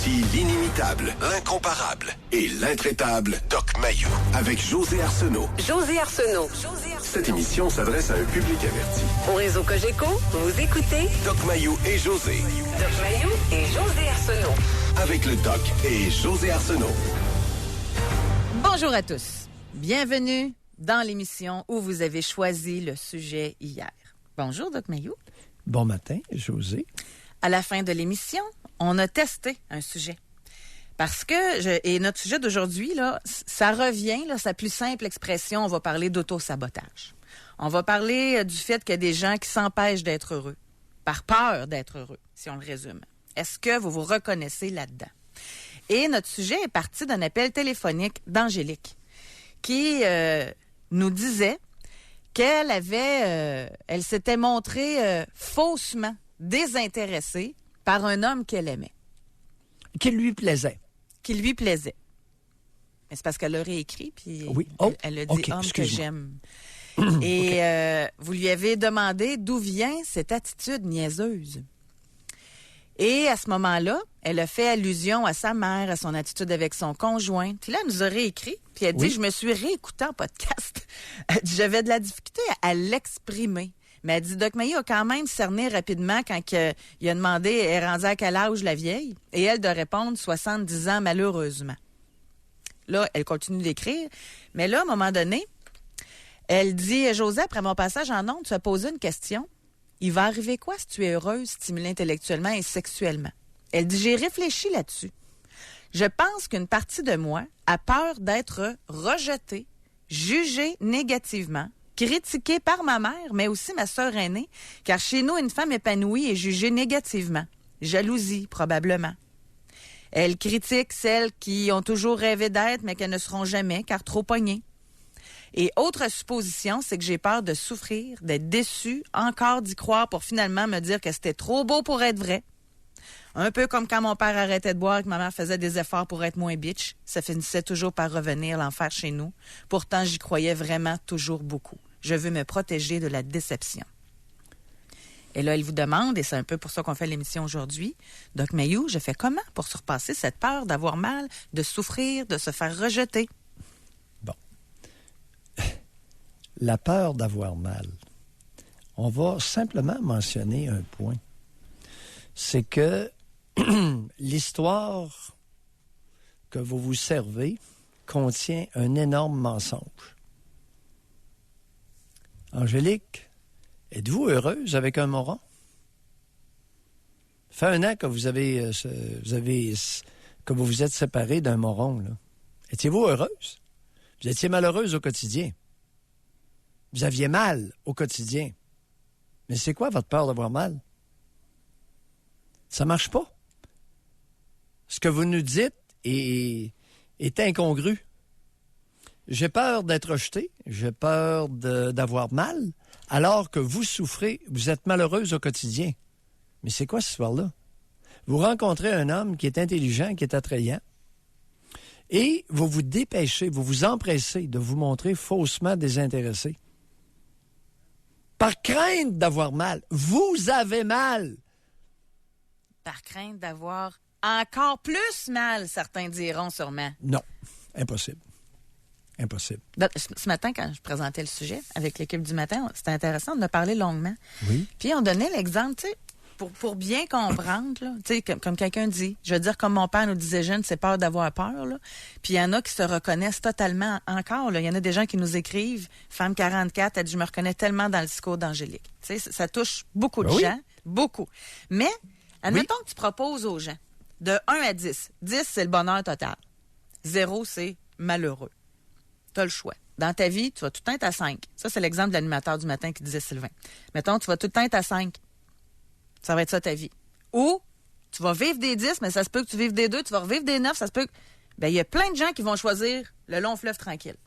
Voici l'inimitable, l'incomparable et l'intraitable Doc Mayou avec José Arsenault. José Arsenault. Cette émission s'adresse à un public averti. Au réseau Cogeco, vous écoutez Doc Mayou et José. Doc Mayou et José Arsenault. Avec le Doc et José Arsenault. Bonjour à tous. Bienvenue dans l'émission où vous avez choisi le sujet hier. Bonjour, Doc Mayou. Bon matin, José. À la fin de l'émission, on a testé un sujet. Parce que, et notre sujet d'aujourd'hui, là, ça revient, là, sa plus simple expression, on va parler d'auto-sabotage. On va parler du fait qu'il y a des gens qui s'empêchent d'être heureux, par peur d'être heureux, si on le résume. Est-ce que vous vous reconnaissez là-dedans? Et notre sujet est parti d'un appel téléphonique d'Angélique, qui nous disait qu'elle avait, elle s'était montrée faussement désintéressée par un homme qu'elle aimait. Qui lui plaisait. Qui lui plaisait. Mais c'est parce qu'elle aurait écrit, puis oui. elle a dit « homme que j'aime ». Et vous lui avez demandé d'où vient cette attitude niaiseuse. Et à ce moment-là, elle a fait allusion à sa mère, à son attitude avec son conjoint. Puis là, elle nous a réécrit, puis elle dit « Je me suis réécoutée en podcast. J'avais de la difficulté à l'exprimer. » Mais elle dit, Doc Mayou a quand même cerné rapidement quand il a demandé, elle est rendue à quel âge la vieille? Et elle de répondre 70 ans, malheureusement. Là, elle continue d'écrire. Mais là, à un moment donné, elle dit, José, après mon passage en ondes, tu as posé une question. Il va arriver quoi si tu es heureuse, stimulée intellectuellement et sexuellement? Elle dit, j'ai réfléchi là-dessus. Je pense qu'une partie de moi a peur d'être rejetée, jugée négativement, critiquée par ma mère, mais aussi ma sœur aînée, car chez nous, une femme épanouie est jugée négativement. Jalousie, probablement. Elle critique celles qui ont toujours rêvé d'être, mais qu'elles ne seront jamais, car trop pognées. Et autre supposition, c'est que j'ai peur de souffrir, d'être déçue, encore d'y croire pour finalement me dire que c'était trop beau pour être vrai. Un peu comme quand mon père arrêtait de boire et que ma mère faisait des efforts pour être moins bitch. Ça finissait toujours par revenir, l'enfer chez nous. Pourtant, j'y croyais vraiment toujours beaucoup. Je veux me protéger de la déception. Et là, elle vous demande, et c'est un peu pour ça qu'on fait l'émission aujourd'hui, Doc Mayou, je fais comment pour surpasser cette peur d'avoir mal, de souffrir, de se faire rejeter? Bon. La peur d'avoir mal. On va simplement mentionner un point. C'est que l'histoire que vous vous servez contient un énorme mensonge. Angélique, êtes-vous heureuse avec un moron? Ça fait 1 an que que vous vous êtes séparés d'un moron, là. Étiez-vous heureuse? Vous étiez malheureuse au quotidien. Vous aviez mal au quotidien. Mais c'est quoi votre peur d'avoir mal? Ça marche pas. Ce que vous nous dites est incongru. J'ai peur d'être rejeté, j'ai peur d'avoir mal, alors que vous souffrez, vous êtes malheureuse au quotidien. Mais c'est quoi cette histoire-là? Vous rencontrez un homme qui est intelligent, qui est attrayant, et vous vous dépêchez, vous vous empressez de vous montrer faussement désintéressé. Par crainte d'avoir mal. Vous avez mal. Par crainte d'avoir encore plus mal, certains diront sûrement. Non, impossible. Impossible. Ce matin, quand je présentais le sujet avec l'équipe du matin, c'était intéressant, on en a parlé longuement. Oui. Puis on donnait l'exemple, tu sais, pour bien comprendre, là, tu sais, comme quelqu'un dit, je veux dire, comme mon père nous disait jeune, c'est peur d'avoir peur, là. Puis il y en a qui se reconnaissent totalement encore, là. Il y en a des gens qui nous écrivent, femme 44, elle dit, je me reconnais tellement dans le discours d'Angélique. Tu sais, ça touche beaucoup de gens, beaucoup. Mais, admettons que tu proposes aux gens, de 1 à 10. 10, c'est le bonheur total. 0, c'est malheureux. Tu as le choix. Dans ta vie, tu vas tout le temps être à 5. Ça, c'est l'exemple de l'animateur du matin qui disait Sylvain. Mettons, tu vas tout le temps être à 5. Ça va être ça ta vie. Ou, tu vas vivre des 10, mais ça se peut que tu vives des 2. Tu vas revivre des 9, ça se peut que... Bien, il y a plein de gens qui vont choisir le long fleuve tranquille.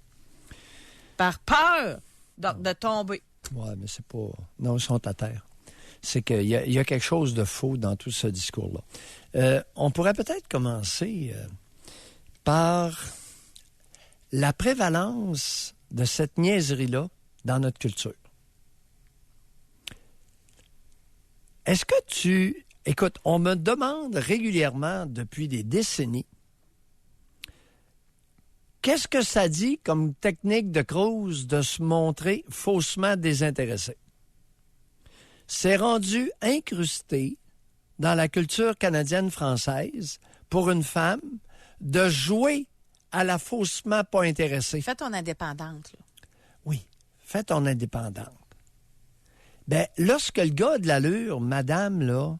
Par peur de tomber. Oui, mais c'est pas... Non, ils sont à terre. C'est qu'il y a quelque chose de faux dans tout ce discours-là. On pourrait peut-être commencer par la prévalence de cette niaiserie-là dans notre culture. Est-ce que tu Écoute, on me demande régulièrement depuis des décennies qu'est-ce que ça dit comme technique de Cruz de se montrer faussement désintéressé. C'est rendu incrusté dans la culture canadienne-française pour une femme de jouer à la faussement pas intéressée. Fais ton indépendante, là. Oui, fais ton indépendante. Ben, lorsque le gars a de l'allure, madame, là,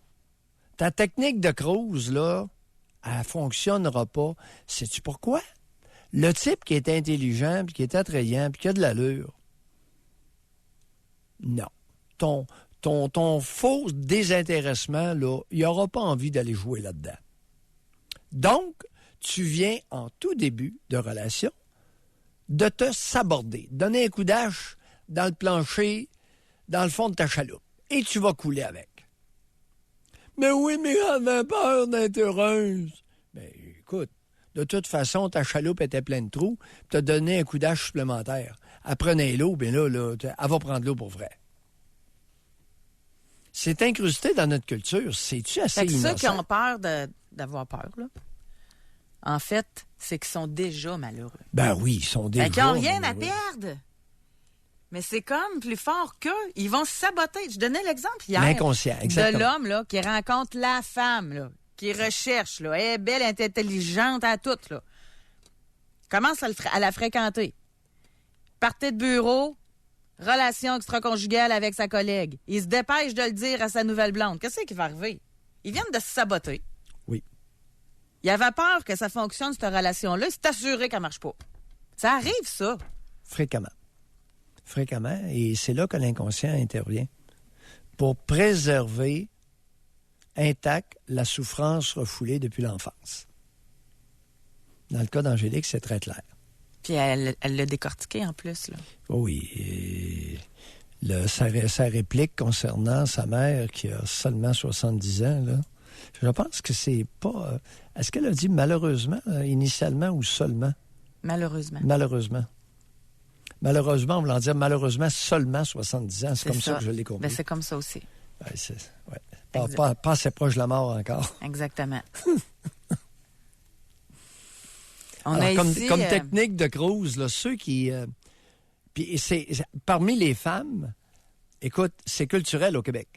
ta technique de Cruz, là, elle fonctionnera pas. Sais-tu pourquoi? Le type qui est intelligent, puis qui est attrayant, puis qui a de l'allure, non. Ton faux désintéressement, là, il n'aura pas envie d'aller jouer là-dedans. Donc, tu viens en tout début de relation de te saborder, donner un coup d'âche dans le plancher, dans le fond de ta chaloupe, et tu vas couler avec. Mais oui, mais j'avais peur d'être heureuse. Mais écoute, de toute façon, ta chaloupe était pleine de trous, tu as donné un coup d'âge supplémentaire. Elle prenait l'eau, bien là, elle va prendre l'eau pour vrai. C'est incrusté dans notre culture. C'est-tu assez Fait que innocent? ceux qui ont peur d'avoir peur, là, en fait, c'est qu'ils sont déjà malheureux. Ben oui, ils sont déjà... Fait qu'ils n'ont rien à malheureux. perdre. Mais c'est comme plus fort qu'eux. Ils vont se saboter. Je donnais l'exemple hier. L'inconscient, exactement. De l'homme, là, qui rencontre la femme, là, qui recherche, là. Elle est belle, elle est intelligente à toute, là. Commence à la fréquenter. Partez de bureau, relation extra-conjugale avec sa collègue. Il se dépêche de le dire à sa nouvelle blonde. Qu'est-ce qui va arriver? Ils viennent de se saboter. Oui. Il avait peur que ça fonctionne, cette relation-là. Il s'est assuré qu'elle ne marche pas. Ça arrive, ça. Fréquemment. Fréquemment. Et c'est là que l'inconscient intervient. Pour préserver intacte la souffrance refoulée depuis l'enfance. Dans le cas d'Angélique, c'est très clair. Puis elle l'a décortiqué en plus, là. Oui. Et sa réplique concernant sa mère qui a seulement 70 ans, là, je pense que c'est pas... est-ce qu'elle a dit malheureusement, initialement, ou seulement? Malheureusement. Malheureusement. Malheureusement, on voulant dire malheureusement seulement 70 ans. C'est comme ça que je l'ai compris. Ben, c'est comme ça aussi. Ouais. Pas assez proche de la mort encore. Exactement. Alors, comme technique de Cruz, là, ceux qui... puis parmi les femmes, écoute, c'est culturel au Québec.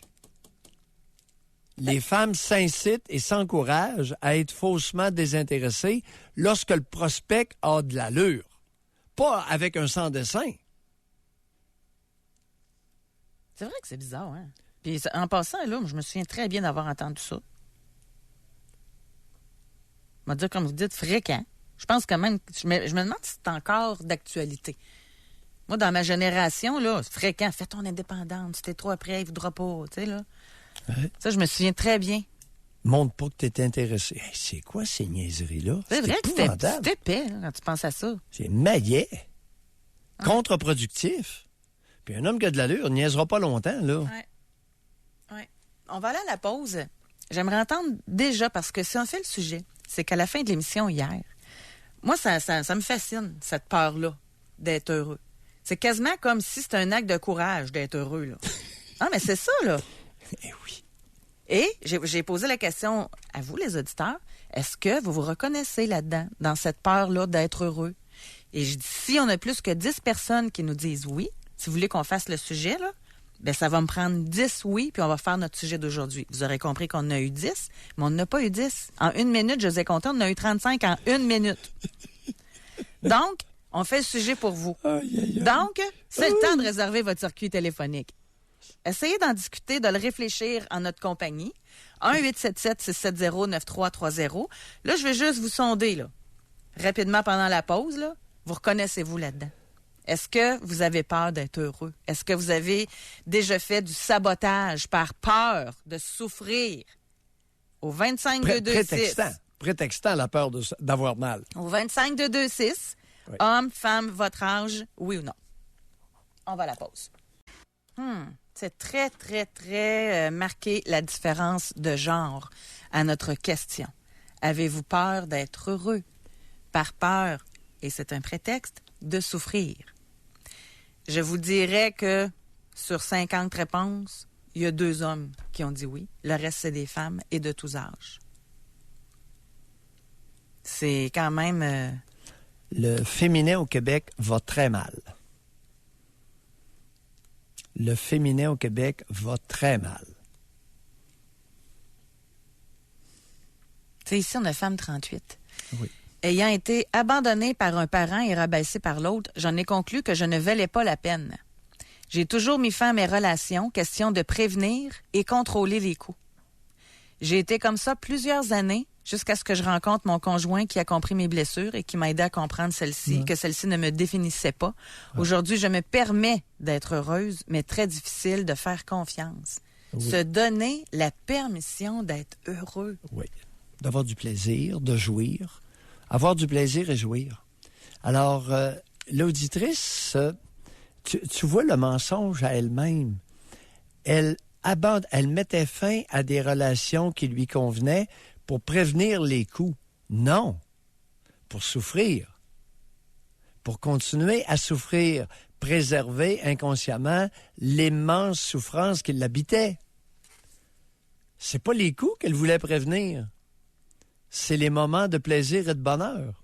Les femmes s'incitent et s'encouragent à être faussement désintéressées lorsque le prospect a de l'allure. Pas avec un sans-dessin. C'est vrai que c'est bizarre, hein? Puis en passant, là, je me souviens très bien d'avoir entendu ça. On va dire, comme vous dites, fréquent. Je pense quand même... Je me demande si c'est encore d'actualité. Moi, dans ma génération, là, c'est fréquent. Fais ton indépendante. Si t'es trop après, il voudra pas, tu sais, là. Ouais. Ça, je me souviens très bien. Montre pas que t'es intéressé. Hey, c'est quoi ces niaiseries-là? C'est vrai que épouvantable. c'est épais, hein, quand tu penses à ça. C'est maillet. Contre-productif. Puis un homme qui a de l'allure ne niaisera pas longtemps, là. Ouais. On va aller à la pause. J'aimerais entendre déjà, parce que si on fait le sujet, c'est qu'à la fin de l'émission hier, moi, ça me fascine, cette peur-là d'être heureux. C'est quasiment comme si c'était un acte de courage d'être heureux, là. Ah, mais c'est ça, là. Eh oui. Et j'ai posé la question à vous, les auditeurs. Est-ce que vous vous reconnaissez là-dedans, dans cette peur-là d'être heureux? Et je dis, si on a plus que 10 personnes qui nous disent oui, si vous voulez qu'on fasse le sujet, là, ben ça va me prendre 10 oui, puis on va faire notre sujet d'aujourd'hui. Vous aurez compris qu'on en a eu 10, mais on n'a pas eu 10. En 1 minute, je vous ai compté, on en a eu 35 en 1 minute. Donc, on fait le sujet pour vous. Donc, c'est le temps de réserver votre circuit téléphonique. Essayez d'en discuter, de le réfléchir en notre compagnie. 1-877-670-9330. Là, je vais juste vous sonder, là. Rapidement pendant la pause, là. Vous reconnaissez-vous là-dedans? Est-ce que vous avez peur d'être heureux? Est-ce que vous avez déjà fait du sabotage par peur de souffrir? Au 25-226. Prétextant la peur d'avoir mal. Au 25-226. Oui. Homme, femme, votre âge, oui ou non? On va à la pause. C'est très, très, très marqué la différence de genre à notre question. Avez-vous peur d'être heureux? Par peur, et c'est un prétexte, de souffrir. Je vous dirais que sur 50 réponses, il y a 2 hommes qui ont dit oui. Le reste, c'est des femmes et de tous âges. C'est quand même... Le féminin au Québec va très mal. Le féminin au Québec va très mal. Tu sais, ici, on a femme 38. Oui. Ayant été abandonnée par un parent et rabaissée par l'autre, j'en ai conclu que je ne valais pas la peine. J'ai toujours mis fin à mes relations, question de prévenir et contrôler les coups. J'ai été comme ça plusieurs années, jusqu'à ce que je rencontre mon conjoint qui a compris mes blessures et qui m'a aidé à comprendre celle-ci, que celle-ci ne me définissait pas. Aujourd'hui, je me permets d'être heureuse, mais très difficile de faire confiance. Oui. Se donner la permission d'être heureux. Oui. D'avoir du plaisir, de jouir. Avoir du plaisir et jouir. Alors, l'auditrice, tu vois le mensonge à elle-même. Elle mettait fin à des relations qui lui convenaient pour prévenir les coups. Non. Pour souffrir. Pour continuer à souffrir. Préserver inconsciemment l'immense souffrance qui l'habitait. C'est pas les coups qu'elle voulait prévenir. C'est les moments de plaisir et de bonheur.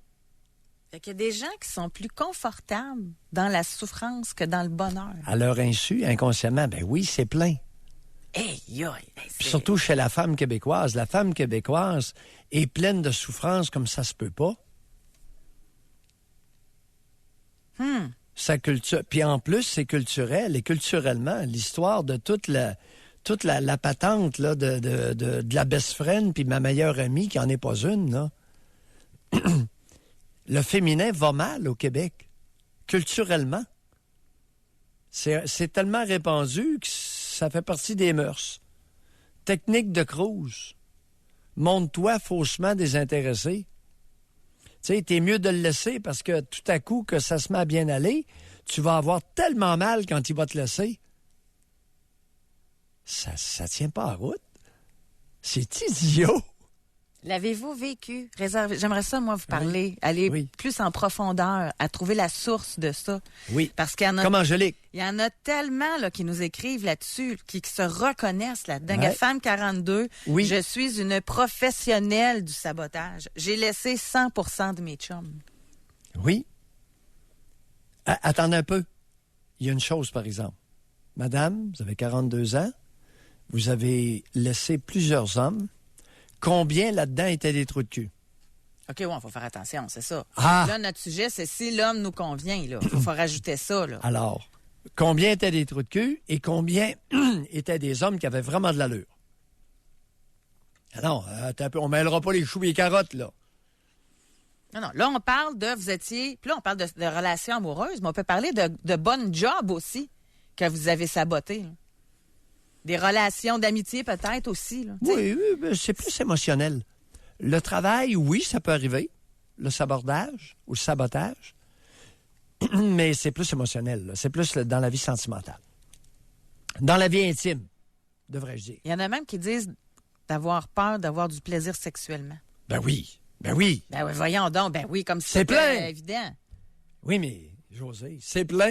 Fait qu'il y a des gens qui sont plus confortables dans la souffrance que dans le bonheur. À leur insu, inconsciemment, ben oui, c'est plein. Hey, Puis surtout chez la femme québécoise. La femme québécoise est pleine de souffrance comme ça se peut pas. Sa culture. Puis en plus, c'est culturel. Et culturellement, l'histoire de toute la patente là, de la best friend puis ma meilleure amie, qui en est pas une, là. Le féminin va mal au Québec, culturellement. C'est tellement répandu que ça fait partie des mœurs. Technique de Cruz. Montre-toi faussement désintéressé. Tu sais, t'es mieux de le laisser parce que tout à coup, que ça se met à bien aller, tu vas avoir tellement mal quand il va te laisser. Ça tient pas en route. C'est idiot. L'avez-vous vécu? J'aimerais ça, moi, vous parler, aller plus en profondeur, à trouver la source de ça. Oui. Parce qu'il y en a... Comme Angélique. Il y en a tellement là, qui nous écrivent là-dessus, qui se reconnaissent là-dedans. Ouais. Femme 42, oui. Je suis une professionnelle du sabotage. J'ai laissé 100% de mes chums. Oui. Attendez un peu. Il y a une chose, par exemple. Madame, vous avez 42 ans. Vous avez laissé plusieurs hommes. Combien là-dedans étaient des trous de cul? OK, ouais, il faut faire attention, c'est ça. Ah! Là, notre sujet, c'est si l'homme nous convient. Il faut rajouter ça. Là. Alors, combien étaient des trous de cul et combien étaient des hommes qui avaient vraiment de l'allure? Ah non, on mêlera pas les choux et les carottes, là. Non. Là, on parle de, vous étiez... Puis là, on parle de relations amoureuses, mais on peut parler de bonnes jobs aussi que vous avez sabotés. Là. Des relations d'amitié peut-être aussi. Là, oui, c'est plus émotionnel. Le travail, oui, ça peut arriver. Le sabordage ou le sabotage. Mais c'est plus émotionnel. Là. C'est plus dans la vie sentimentale. Dans la vie intime, devrais-je dire. Il y en a même qui disent d'avoir peur d'avoir du plaisir sexuellement. Ben oui. Ben oui, voyons donc. Ben oui, comme si c'est plein. Évident. Oui, mais, José, c'est plein.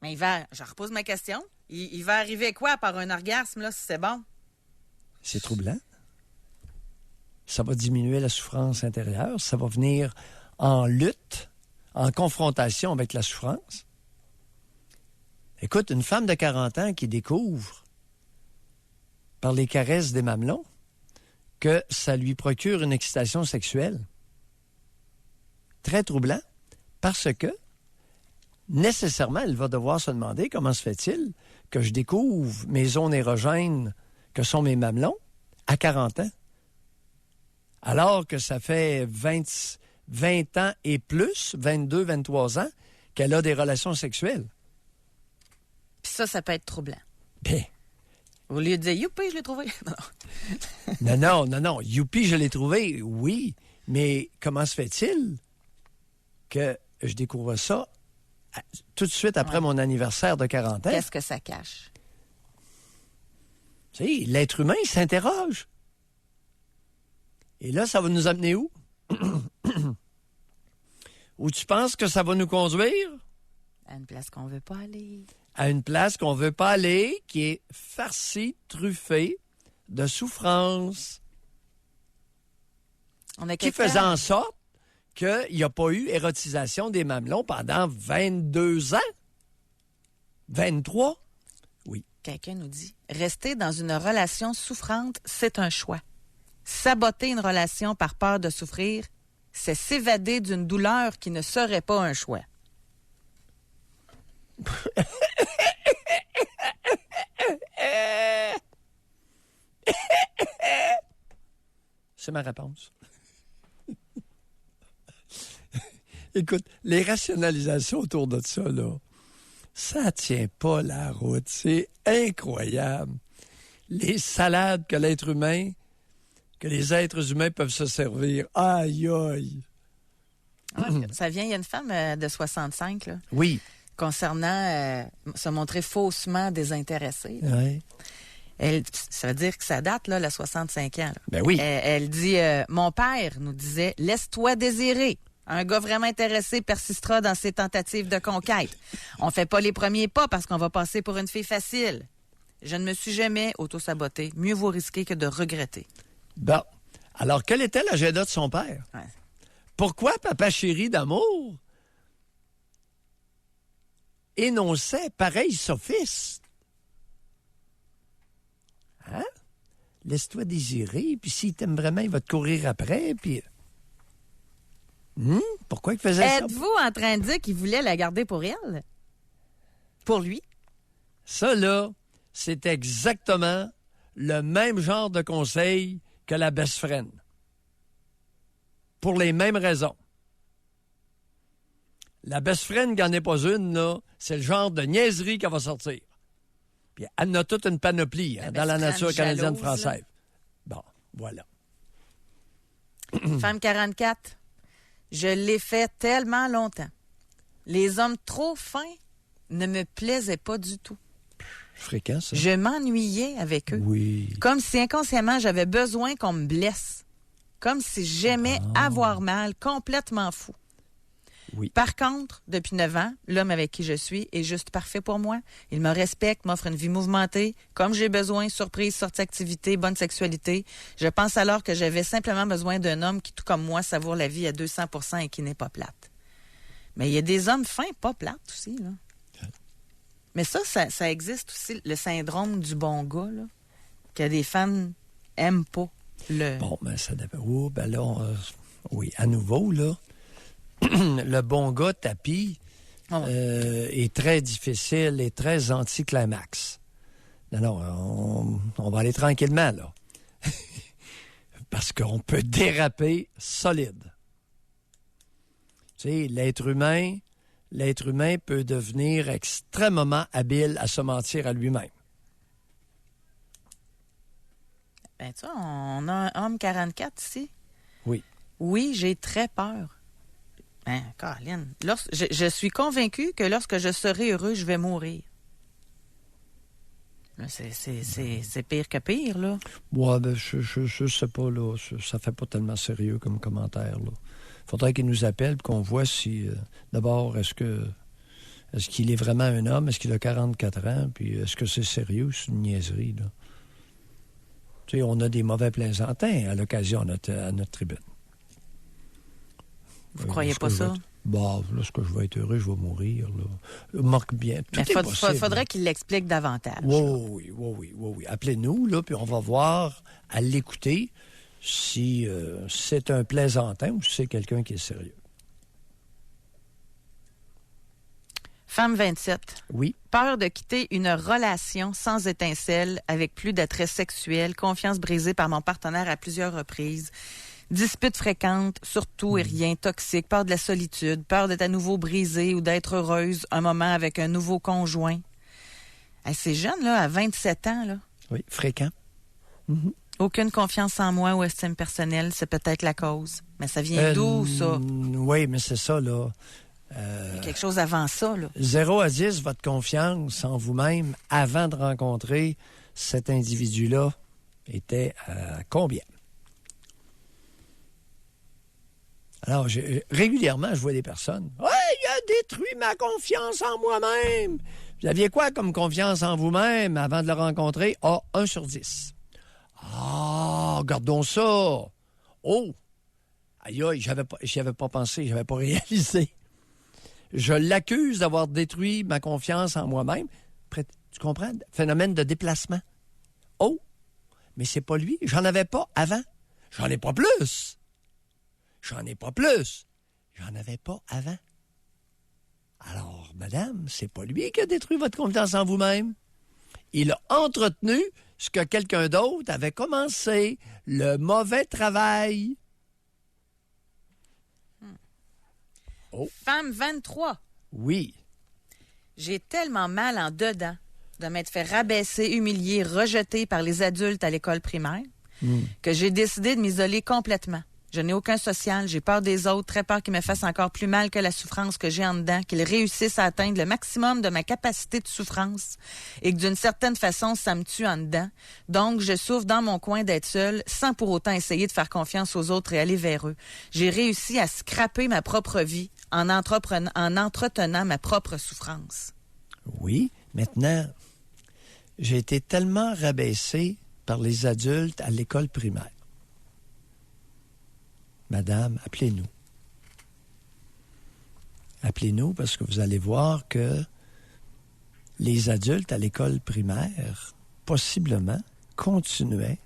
Mais je repose ma question. Il va arriver quoi par un orgasme, là, si c'est bon? C'est troublant. Ça va diminuer la souffrance intérieure. Ça va venir en lutte, en confrontation avec la souffrance. Écoute, une femme de 40 ans qui découvre, par les caresses des mamelons, que ça lui procure une excitation sexuelle. Très troublant, parce que nécessairement, elle va devoir se demander comment se fait-il que je découvre mes zones érogènes que sont mes mamelons à 40 ans. Alors que ça fait 20 ans et plus, 22, 23 ans, qu'elle a des relations sexuelles. Puis ça peut être troublant. Bien. Au lieu de dire « Youpi, je l'ai trouvé! » Non. Youpi, je l'ai trouvé, oui. Mais comment se fait-il que je découvre ça tout de suite après mon anniversaire de 40 ans? Qu'est-ce que ça cache? Tu sais, l'être humain, il s'interroge. Et là, ça va nous amener où? Où tu penses que ça va nous conduire? À une place qu'on veut pas aller. à une place qu'on veut pas aller, qui est farcie, truffée de souffrance, On a qui quelqu'un- faisait en sorte qu'il n'y a pas eu érotisation des mamelons pendant 22 ans. 23? Oui. Quelqu'un nous dit, rester dans une relation souffrante, c'est un choix. Saboter une relation par peur de souffrir, c'est s'évader d'une douleur qui ne serait pas un choix. C'est ma réponse. Écoute, les rationalisations autour de ça, là, ça tient pas la route. C'est incroyable. Les salades que les êtres humains peuvent se servir. Aïe, aïe. Ça vient, il y a une femme de 65, là, Oui. concernant se montrer faussement désintéressée. Là. Ouais. Ça veut dire que ça date, là, la 65 ans. Là. Ben oui. Elle dit, mon père nous disait, laisse-toi désirer. Un gars vraiment intéressé persistera dans ses tentatives de conquête. On fait pas les premiers pas parce qu'on va passer pour une fille facile. Je ne me suis jamais auto-sabotée. Mieux vaut risquer que de regretter. Bon. Alors, quel était l'agenda de son père? Ouais. Pourquoi papa chéri d'amour énonçait pareil sophiste? Hein? Laisse-toi désirer, puis s'il t'aime vraiment, il va te courir après, puis... Pourquoi il faisait ça? Êtes-vous en train de dire qu'il voulait la garder pour elle? Pour lui? Ça, là, c'est exactement le même genre de conseil que la best friend. Pour les mêmes raisons. La best friend, qui n'en est pas une, là, c'est le genre de niaiserie qu'elle va sortir. Puis elle a toute une panoplie dans la best nature friend canadienne jalouse, française. Bon, voilà. Femme 44. Je l'ai fait tellement longtemps. Les hommes trop fins ne me plaisaient pas du tout. Fréquent, ça. Je m'ennuyais avec eux. Oui. Comme si inconsciemment, j'avais besoin qu'on me blesse. Comme si j'aimais avoir mal, complètement fou. Oui. Par contre, depuis 9 ans, l'homme avec qui je suis est juste parfait pour moi. Il me respecte, m'offre une vie mouvementée, comme j'ai besoin, surprise, sortie activité, bonne sexualité. Je pense alors que j'avais simplement besoin d'un homme qui, tout comme moi, savoure la vie à 200% et qui n'est pas plate. Mais il y a des hommes fins, pas plates aussi, là. Mais ça existe aussi, le syndrome du bon gars, là, que des femmes aiment pas. Bon, ben ça dépend. Oh, ben là, oui, à nouveau, là, le bon gars tapis est très difficile et très anticlimax. Non, on va aller tranquillement, là. Parce qu'on peut déraper solide. Tu sais, l'être humain peut devenir extrêmement habile à se mentir à lui-même. Ben, tu vois, on a un homme 44 ici. Oui. Oui, j'ai très peur. Hein, Caroline, je suis convaincue que lorsque je serai heureux, je vais mourir. Là, c'est pire que pire, là. Ouais, ben, je sais pas, là. Ça fait pas tellement sérieux comme commentaire, là. Faudrait qu'il nous appelle et qu'on voit si... d'abord, est-ce qu'il est vraiment un homme? Est-ce qu'il a 44 ans? Puis est-ce que c'est sérieux? C'est une niaiserie, là. Tu sais, on a des mauvais plaisantins à l'occasion à notre tribune. Vous croyez pas ça? Bah, lorsque je vais être heureux, je vais mourir, là. Marque bien. Tout Mais est possible. faudrait qu'il l'explique davantage. Oui. Appelez-nous, là, puis on va voir, à l'écouter, si c'est un plaisantin ou si c'est quelqu'un qui est sérieux. Femme 27. Oui. Peur de quitter une relation sans étincelle, avec plus d'attrait sexuel, confiance brisée par mon partenaire à plusieurs reprises, disputes fréquentes, surtout et rien, toxique, peur de la solitude, peur d'être à nouveau brisée ou d'être heureuse un moment avec un nouveau conjoint. Hey, c'est jeune, là, à 27 ans, là. Oui, fréquent. Aucune confiance en moi ou estime personnelle, c'est peut-être la cause. Mais ça vient d'où, ça? Oui, mais c'est ça, là. Il y a quelque chose avant ça, là. 0 à 10, votre confiance en vous-même avant de rencontrer cet individu-là était à combien? Alors, régulièrement, je vois des personnes. « Ouais, il a détruit ma confiance en moi-même! Vous aviez quoi comme confiance en vous-même avant de le rencontrer? Ah, 1 sur 10. Ah, regardons ça. Oh! Aïe, aïe, j'y avais pas pensé, j'avais pas réalisé. Je l'accuse d'avoir détruit ma confiance en moi-même. Tu comprends? Phénomène de déplacement. Oh! Mais c'est pas lui. J'en avais pas avant. J'en ai pas plus. J'en avais pas avant. Alors, madame, c'est pas lui qui a détruit votre confiance en vous-même. Il a entretenu ce que quelqu'un d'autre avait commencé, le mauvais travail. Oh. Femme 23. Oui. J'ai tellement mal en dedans de m'être fait rabaisser, humilier, rejeter par les adultes à l'école primaire que j'ai décidé de m'isoler complètement. Je n'ai aucun social, j'ai peur des autres, très peur qu'ils me fassent encore plus mal que la souffrance que j'ai en dedans, qu'ils réussissent à atteindre le maximum de ma capacité de souffrance et que d'une certaine façon, ça me tue en dedans. Donc, je souffre dans mon coin d'être seule sans pour autant essayer de faire confiance aux autres et aller vers eux. J'ai réussi à scraper ma propre vie en entretenant ma propre souffrance. Oui, maintenant, j'ai été tellement rabaissé par les adultes à l'école primaire. Madame, appelez-nous. Appelez-nous parce que vous allez voir que les adultes à l'école primaire, possiblement, continuaient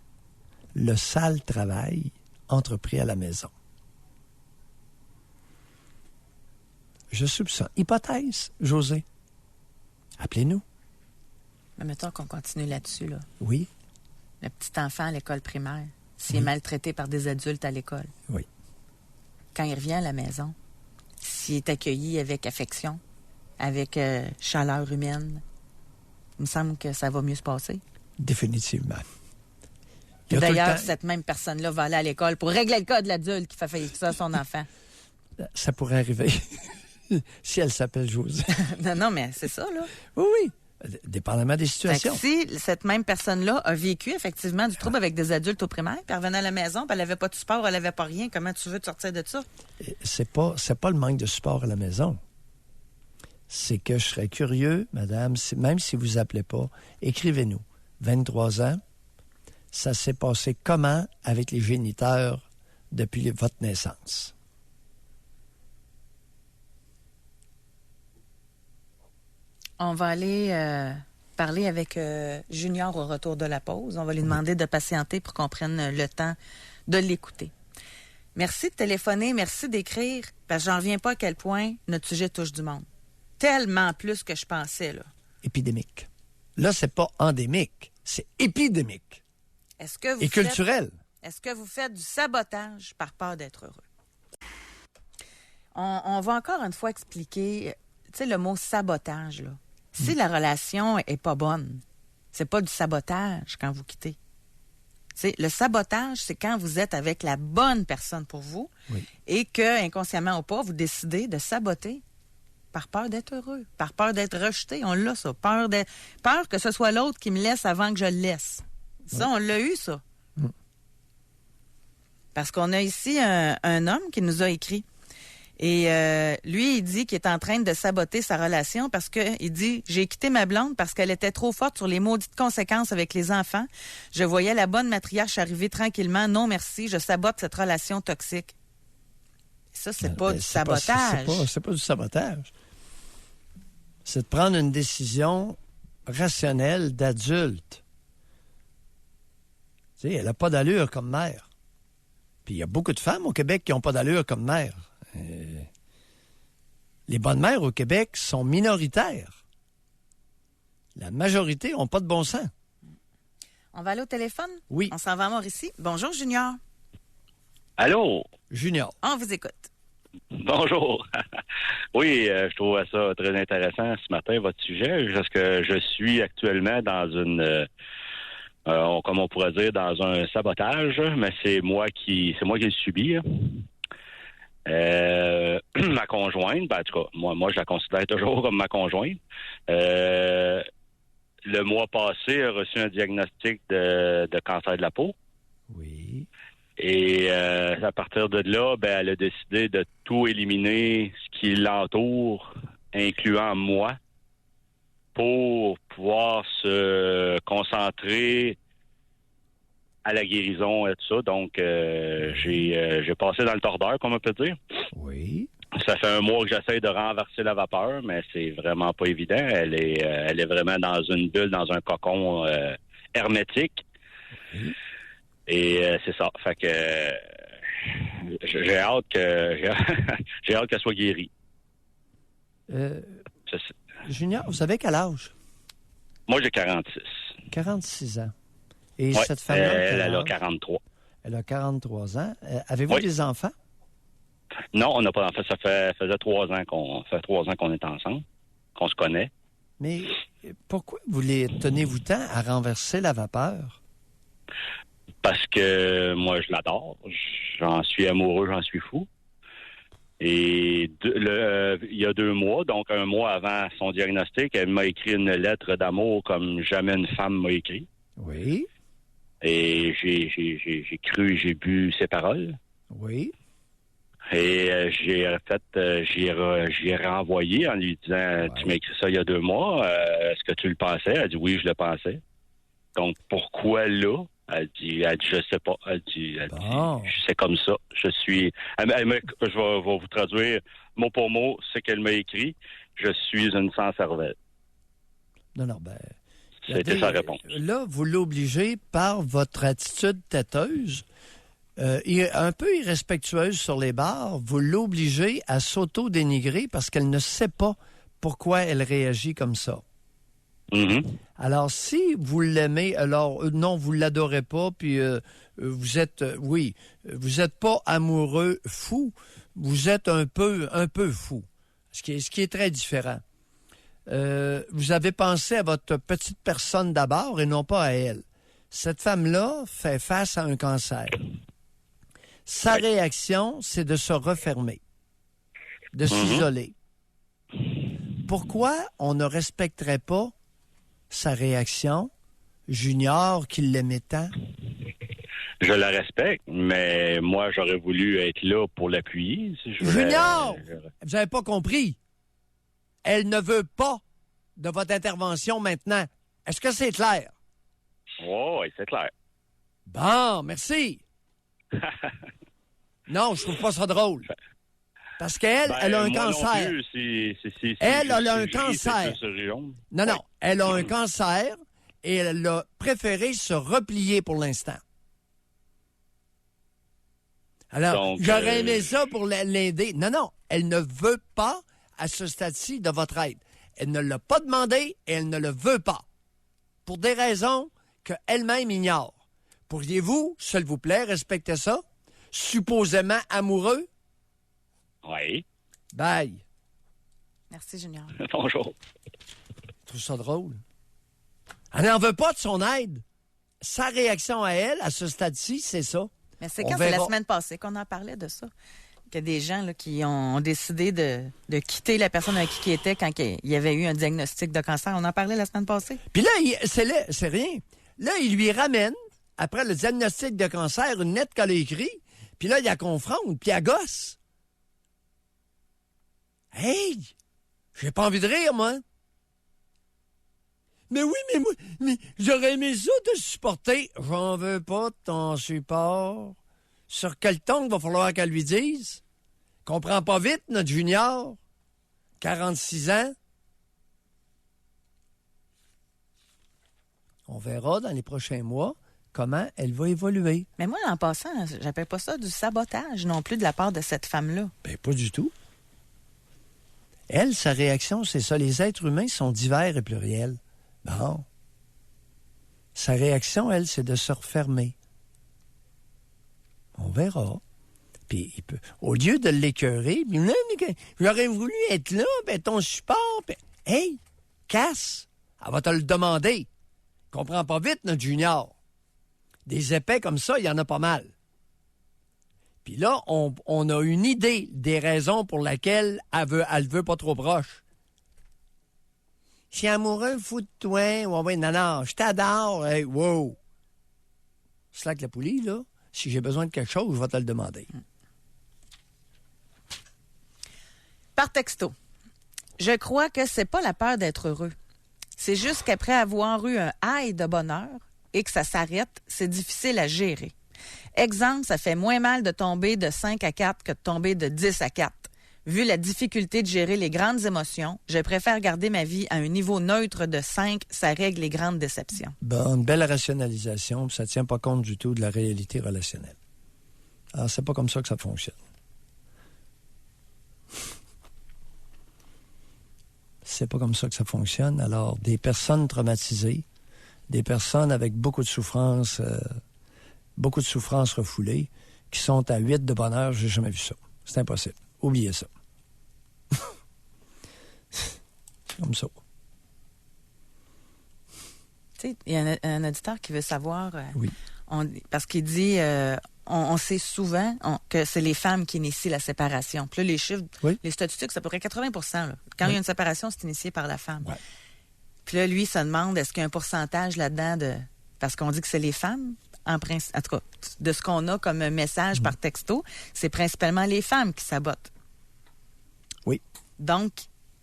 le sale travail entrepris à la maison. Je soupçonne. Hypothèse, José. Appelez-nous. Mais mettons qu'on continue là-dessus, là. Oui. Le petit enfant à l'école primaire, s'il est maltraité par des adultes à l'école. Oui. Quand il revient à la maison, s'il est accueilli avec affection, avec chaleur humaine, il me semble que ça va mieux se passer. Définitivement. Et d'ailleurs, cette même personne-là va aller à l'école pour régler le cas de l'adulte qui fait faillir ça à son enfant. Ça pourrait arriver. Si elle s'appelle José. Non, mais c'est ça, là. Oui, oui. Dépendamment des situations. Si cette même personne-là a vécu effectivement du trouble avec des adultes au primaire, puis elle revenait à la maison, puis elle n'avait pas de support, elle n'avait pas rien, comment tu veux te sortir de ça? C'est pas le manque de support à la maison. C'est que je serais curieux, madame, même si vous appelez pas, écrivez-nous. 23 ans, ça s'est passé comment avec les géniteurs depuis votre naissance? On va aller parler avec Junior au retour de la pause. On va lui demander de patienter pour qu'on prenne le temps de l'écouter. Merci de téléphoner, merci d'écrire, parce que j'en reviens pas à quel point notre sujet touche du monde. Tellement plus que je pensais, là. Épidémique. Là, c'est pas endémique, c'est épidémique. Est-ce que vous et culturel. Est-ce que vous faites du sabotage par peur d'être heureux? On va encore une fois expliquer, tu sais, le mot sabotage, là. Si la relation est pas bonne, c'est pas du sabotage quand vous quittez. T'sais, le sabotage, c'est quand vous êtes avec la bonne personne pour vous et que, inconsciemment ou pas, vous décidez de saboter par peur d'être heureux, par peur d'être rejeté. On l'a, ça. Peur que ce soit l'autre qui me laisse avant que je le laisse. Ça, on l'a eu, ça. Parce qu'on a ici un homme qui nous a écrit. Et lui, il dit qu'il est en train de saboter sa relation parce que il dit « J'ai quitté ma blonde parce qu'elle était trop forte sur les maudites conséquences avec les enfants. Je voyais la bonne matriarche arriver tranquillement. Non, merci, je sabote cette relation toxique. » Ça, c'est pas du sabotage. C'est pas du sabotage. C'est de prendre une décision rationnelle d'adulte. Tu sais, elle n'a pas d'allure comme mère. Puis il y a beaucoup de femmes au Québec qui n'ont pas d'allure comme mère. Les bonnes mères au Québec sont minoritaires. La majorité n'ont pas de bon sens. On va aller au téléphone? Oui. On s'en va à Mauricie. Bonjour, Junior. Allô? Junior. On vous écoute. Bonjour. Oui, je trouve ça très intéressant ce matin, votre sujet, parce que je suis actuellement dans une... comme on pourrait dire, dans un sabotage, mais c'est moi qui le subis. Ma conjointe, ben, en tout cas, moi, je la considère toujours comme ma conjointe. Le mois passé, elle a reçu un diagnostic de cancer de la peau. Oui. Et à partir de là, ben, elle a décidé de tout éliminer, ce qui l'entoure, incluant moi. pour pouvoir se concentrer à la guérison et tout ça. Donc, j'ai passé dans le tordeur, comme on peut dire. Oui. Ça fait un mois que j'essaie de renverser la vapeur, mais c'est vraiment pas évident. Elle est vraiment dans une bulle, dans un cocon hermétique. Oui. Et c'est ça. Fait que j'ai hâte j'ai hâte qu'elle soit guérie. Junior, vous avez quel âge? Moi, j'ai 46. 46 ans. Et Ouais, cette femme-là, quel elle a âge? 43. Elle a 43 ans. Avez-vous Oui. des enfants? Non, on n'a pas d'enfant. Ça faisait 3 ans qu'on est ensemble, qu'on se connaît. Mais pourquoi tenez-vous tant à renverser la vapeur? Parce que moi, je l'adore. J'en suis amoureux, j'en suis fou. Et il y a 2 mois, donc un mois avant son diagnostic, elle m'a écrit une lettre d'amour comme jamais une femme m'a écrit. Oui. Et j'ai cru, j'ai bu ses paroles. Oui. Et j'y ai renvoyé en lui disant, Ouais. Tu m'as écrit ça il y a 2 mois, est-ce que tu le pensais? Elle a dit oui, je le pensais. Donc, pourquoi là? Elle dit, je sais pas. Elle dit, c'est comme ça. Je vais vous traduire mot pour mot ce qu'elle m'a écrit. Je suis une sans-cervelle. Non, C'était sa réponse. Là, vous l'obligez par votre attitude têteuse, un peu irrespectueuse sur les bars, vous l'obligez à s'auto-dénigrer parce qu'elle ne sait pas pourquoi elle réagit comme ça. Mm-hmm. Alors, si vous l'aimez, alors non, vous l'adorez pas, puis vous êtes, vous êtes pas amoureux fou, vous êtes un peu fou, ce qui est très différent. Vous avez pensé à votre petite personne d'abord et non pas à elle. Cette femme-là fait face à un cancer. Sa réaction, c'est de se refermer, de s'isoler. Pourquoi on ne respecterait pas sa réaction, Junior, qui l'aimait tant? Je la respecte, mais moi, j'aurais voulu être là pour l'appuyer. Si je voulais- Junior! Vous n'avez pas compris. Elle ne veut pas de votre intervention maintenant. Est-ce que c'est clair? Oui, c'est clair. Bon, merci. Non, je trouve pas ça drôle. Parce qu'elle, elle a un moi cancer. Non plus, Elle a un je ris, cancer. c'est plus jaune. Non, elle a un cancer et elle a préféré se replier pour l'instant. Alors, Donc, j'aurais aimé ça pour l'aider. Non, elle ne veut pas, à ce stade-ci, de votre aide. Elle ne l'a pas demandé et elle ne le veut pas. Pour des raisons qu'elle-même ignore. Pourriez-vous, s'il vous plaît, respecter ça? Supposément amoureux? Oui. Bye. Merci, Junior. Bonjour. Je trouve ça drôle. Elle n'en veut pas de son aide. Sa réaction à elle, à ce stade-ci, c'est ça. Mais c'est On quand? C'est la verra. semaine passée qu'on en parlait de ça. Qu'il y a des gens là, qui ont décidé de quitter la personne avec qui ils étaient quand il y avait eu un diagnostic de cancer. On en parlait la semaine passée. Puis là, c'est rien. Là, il lui ramène, après le diagnostic de cancer, une lettre qu'elle a écrite. Puis là, il la confronte, puis elle gosse. Hey! J'ai pas envie de rire, moi. Mais oui, mais j'aurais aimé ça te supporter. J'en veux pas de ton support. Sur quel ton il va falloir qu'elle lui dise? Comprends pas vite, notre Junior. 46 ans. On verra dans les prochains mois comment elle va évoluer. Mais moi, en passant, j'appelle pas ça du sabotage non plus de la part de cette femme-là. Ben, pas du tout. Elle, sa réaction, c'est ça. Les êtres humains sont divers et pluriels. Bon. Sa réaction, elle, c'est de se refermer. On verra. Puis, au lieu de l'écœurer, puis, non, mais j'aurais voulu être là, ben, ton support, ben, hey, casse. Elle va te le demander. Comprends pas vite, notre Junior. Des épais comme ça, il y en a pas mal. Puis là, on a une idée des raisons pour lesquelles elle veut pas trop proche. Je suis amoureux, fou de toi. Ouais, non, je t'adore. Hey, wow. Slack la poulie, là. Si j'ai besoin de quelque chose, je vais te le demander. Par texto. Je crois que c'est pas la peur d'être heureux. C'est juste qu'après avoir eu un high de bonheur et que ça s'arrête, c'est difficile à gérer. Exemple, ça fait moins mal de tomber de 5 à 4 que de tomber de 10 à 4. Vu la difficulté de gérer les grandes émotions, je préfère garder ma vie à un niveau neutre de 5, ça règle les grandes déceptions. Bon, une belle rationalisation, puis ça ne tient pas compte du tout de la réalité relationnelle. Alors, c'est pas comme ça que ça fonctionne. C'est pas comme ça que ça fonctionne. Alors, des personnes traumatisées, des personnes avec beaucoup de souffrance refoulées, qui sont à 8 de bonheur, j'ai jamais vu ça. C'est impossible. Oubliez ça. C'est comme ça. Tu sais, il y a un auditeur qui veut savoir, Oui. parce qu'il dit, on sait souvent que c'est les femmes qui initient la séparation. Puis là, les chiffres, Oui. les statistiques, c'est à peu près 80 là. Quand il y a une séparation, c'est initié par la femme. Ouais. Puis là, lui, il se demande, est-ce qu'il y a un pourcentage là-dedans de... Parce qu'on dit que c'est les femmes, en tout cas, de ce qu'on a comme message par texto, c'est principalement les femmes qui sabotent. Oui. Donc,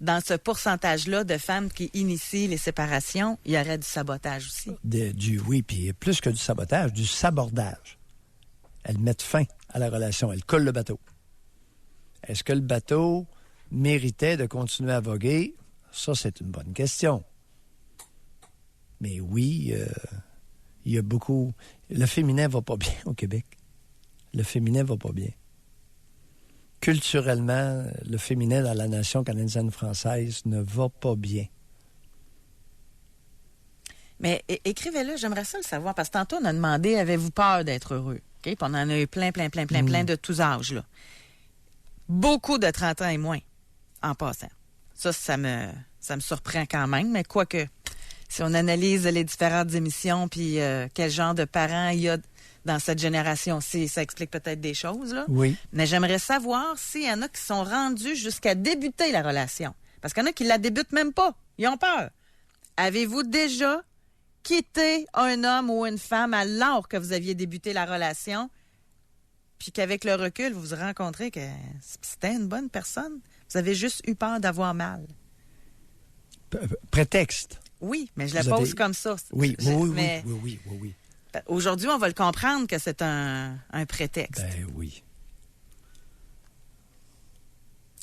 dans ce pourcentage-là de femmes qui initient les séparations, il y aurait du sabotage aussi. Oui, puis plus que du sabotage, du sabordage. Elles mettent fin à la relation. Elles coulent le bateau. Est-ce que le bateau méritait de continuer à voguer? Ça, c'est une bonne question. Mais oui, il y a beaucoup... Le féminin va pas bien au Québec. Le féminin va pas bien. Culturellement, le féminin dans la nation canadienne-française ne va pas bien. Mais écrivez-le, j'aimerais ça le savoir, parce que tantôt, on a demandé, avez-vous peur d'être heureux? OK? Puis on en a eu plein de tous âges, là. Beaucoup de 30 ans et moins, en passant. Ça me surprend quand même, mais quoique, si on analyse les différentes émissions, puis quel genre de parents il y a dans cette génération-ci, ça explique peut-être des choses, là. Oui. Mais j'aimerais savoir s'il y en a qui sont rendus jusqu'à débuter la relation. Parce qu'il y en a qui la débutent même pas. Ils ont peur. Avez-vous déjà quitté un homme ou une femme alors que vous aviez débuté la relation, puis qu'avec le recul, vous vous rencontrez que c'était une bonne personne? Vous avez juste eu peur d'avoir mal. Prétexte. Oui, mais je la Vous pose avez- comme ça. Oui, Mais oui. aujourd'hui, on va le comprendre que c'est un prétexte. Ben oui.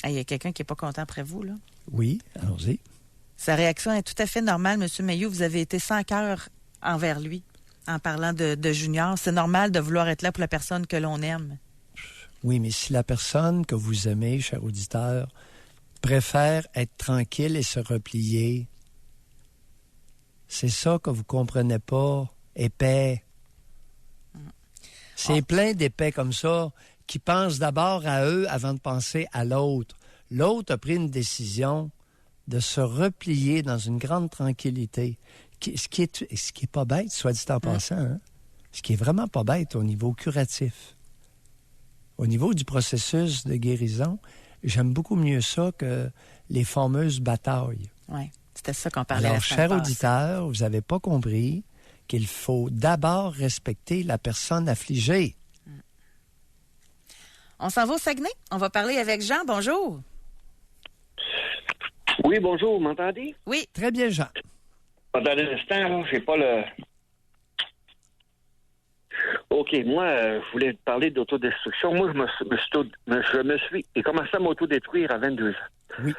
Il y a quelqu'un qui n'est pas content après vous, là. Oui, allons-y. Sa réaction est tout à fait normale, M. Mailloux. Vous avez été sans cœur envers lui en parlant de Junior. C'est normal de vouloir être là pour la personne que l'on aime. Oui, mais si la personne que vous aimez, cher auditeur, préfère être tranquille et se replier, c'est ça que vous comprenez pas, épais. C'est plein d'épais comme ça qui pensent d'abord à eux avant de penser à l'autre. L'autre a pris une décision de se replier dans une grande tranquillité. Ce qui est pas bête, soit dit en passant, hein? Ce qui est vraiment pas bête au niveau curatif. Au niveau du processus de guérison, j'aime beaucoup mieux ça que les fameuses batailles. Oui, c'était ça qu'on parlait Alors, la semaine cher passée. auditeur, vous n'avez pas compris qu'il faut d'abord respecter la personne affligée. On s'en va au Saguenay. On va parler avec Jean. Bonjour. Oui, bonjour, vous m'entendez? Oui. Très bien, Jean. Attendez un instant, là, j'ai pas le... OK, moi, je voulais parler d'autodestruction. Moi, je suis... J'ai commencé à m'autodétruire à 22 ans. Oui.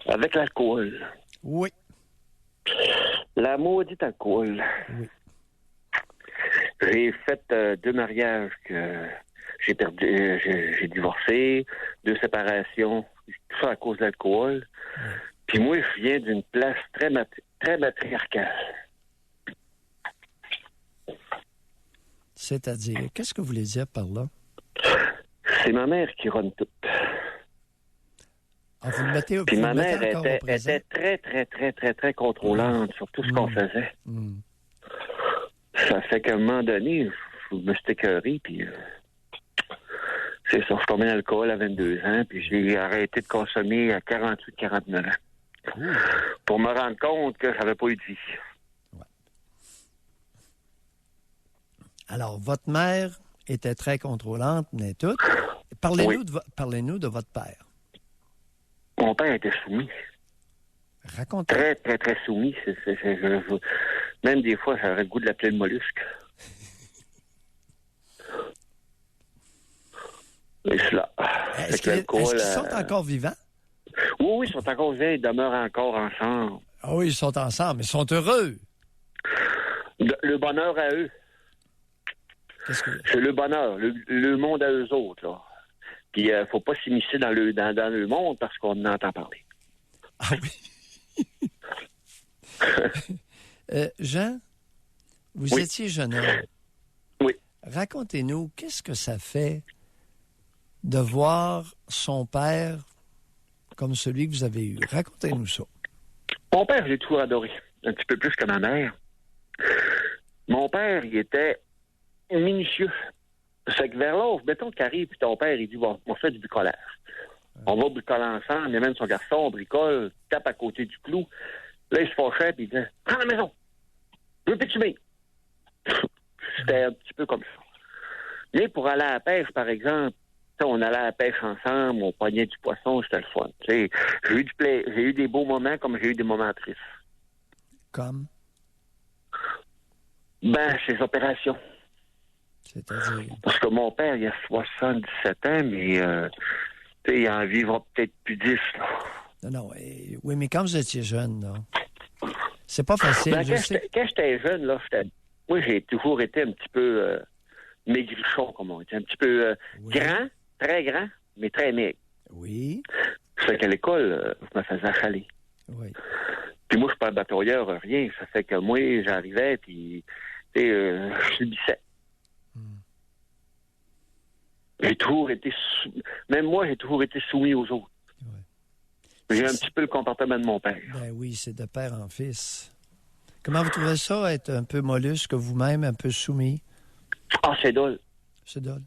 Avec l'alcool. Oui. La maudite alcool. Oui. J'ai fait 2 mariages que j'ai perdu, j'ai divorcé, 2 séparations, tout ça à cause de l'alcool. Puis moi, je viens d'une place très matriarcale. C'est-à-dire, qu'est-ce que vous voulez dire par là? C'est ma mère qui run tout. Ah, vous le mettez, Puis vous ma le mettez mère encore au présent? était très contrôlante sur tout ce qu'on faisait. Hmm. Ça fait qu'à un moment donné, je me suis écœuré, puis c'est ça, je suis tombé dans l'alcool à 22 ans, puis j'ai arrêté de consommer à 48-49 ans. Pour me rendre compte que j'avais pas eu de vie. Alors, votre mère était très contrôlante, mais tout. Parlez-nous Oui. parlez-nous de votre père. Mon père était soumis. Raconte. Très, très, très soumis. Même des fois, j'aurais le goût de l'appeler le mollusque. Et cela. Est-ce qu'ils sont encore vivants? Oui, ils sont encore vivants. Ils demeurent encore ensemble. Ah oui, ils sont ensemble, mais ils sont heureux. Le bonheur à eux. C'est le bonheur, le monde à eux autres, là. Puis, il ne faut pas s'immiscer dans le monde parce qu'on en entend parler. Ah oui. Jean, vous étiez jeune homme. Oui. Racontez-nous, qu'est-ce que ça fait de voir son père comme celui que vous avez eu? Racontez-nous ça. Mon père, j'ai toujours adoré. Un petit peu plus que ma mère. Mon père, il était minutieux. C'est que vers là, mettons qu'il arrive, puis ton père, il dit, bon, on fait du bricolage. On va bricoler ensemble, il amène son garçon, on bricole, tape à côté du clou. Là, il se fâchait, puis il dit, prends la maison. Je veux pétumer. C'était un petit peu comme ça. Mais pour aller à la pêche, par exemple, on allait à la pêche ensemble, on pognait du poisson, c'était le fun. J'ai eu des beaux moments comme j'ai eu des moments tristes. Comme? Ses opérations. C'est-à-dire? Parce que mon père, il a 77 ans, mais il en vivra peut-être plus 10. Là. Non, oui, mais quand vous étiez jeune, là, c'est pas facile. Quand j'étais jeune, là, moi, j'ai toujours été un petit peu maigrichon, comme on dit. Un petit peu grand, très grand, mais très maigre. Oui. C'est qu'à l'école, je me faisais achaler. Oui. Puis moi, je suis pas batailleur, rien. Ça fait que moi, j'arrivais, puis je subissais. J'ai toujours été... Même moi, j'ai toujours été soumis aux autres. Ouais. J'ai un petit peu le comportement de mon père. Ben oui, c'est de père en fils. Comment vous trouvez ça, être un peu mollusque vous-même, un peu soumis? Ah, c'est dole. C'est dole.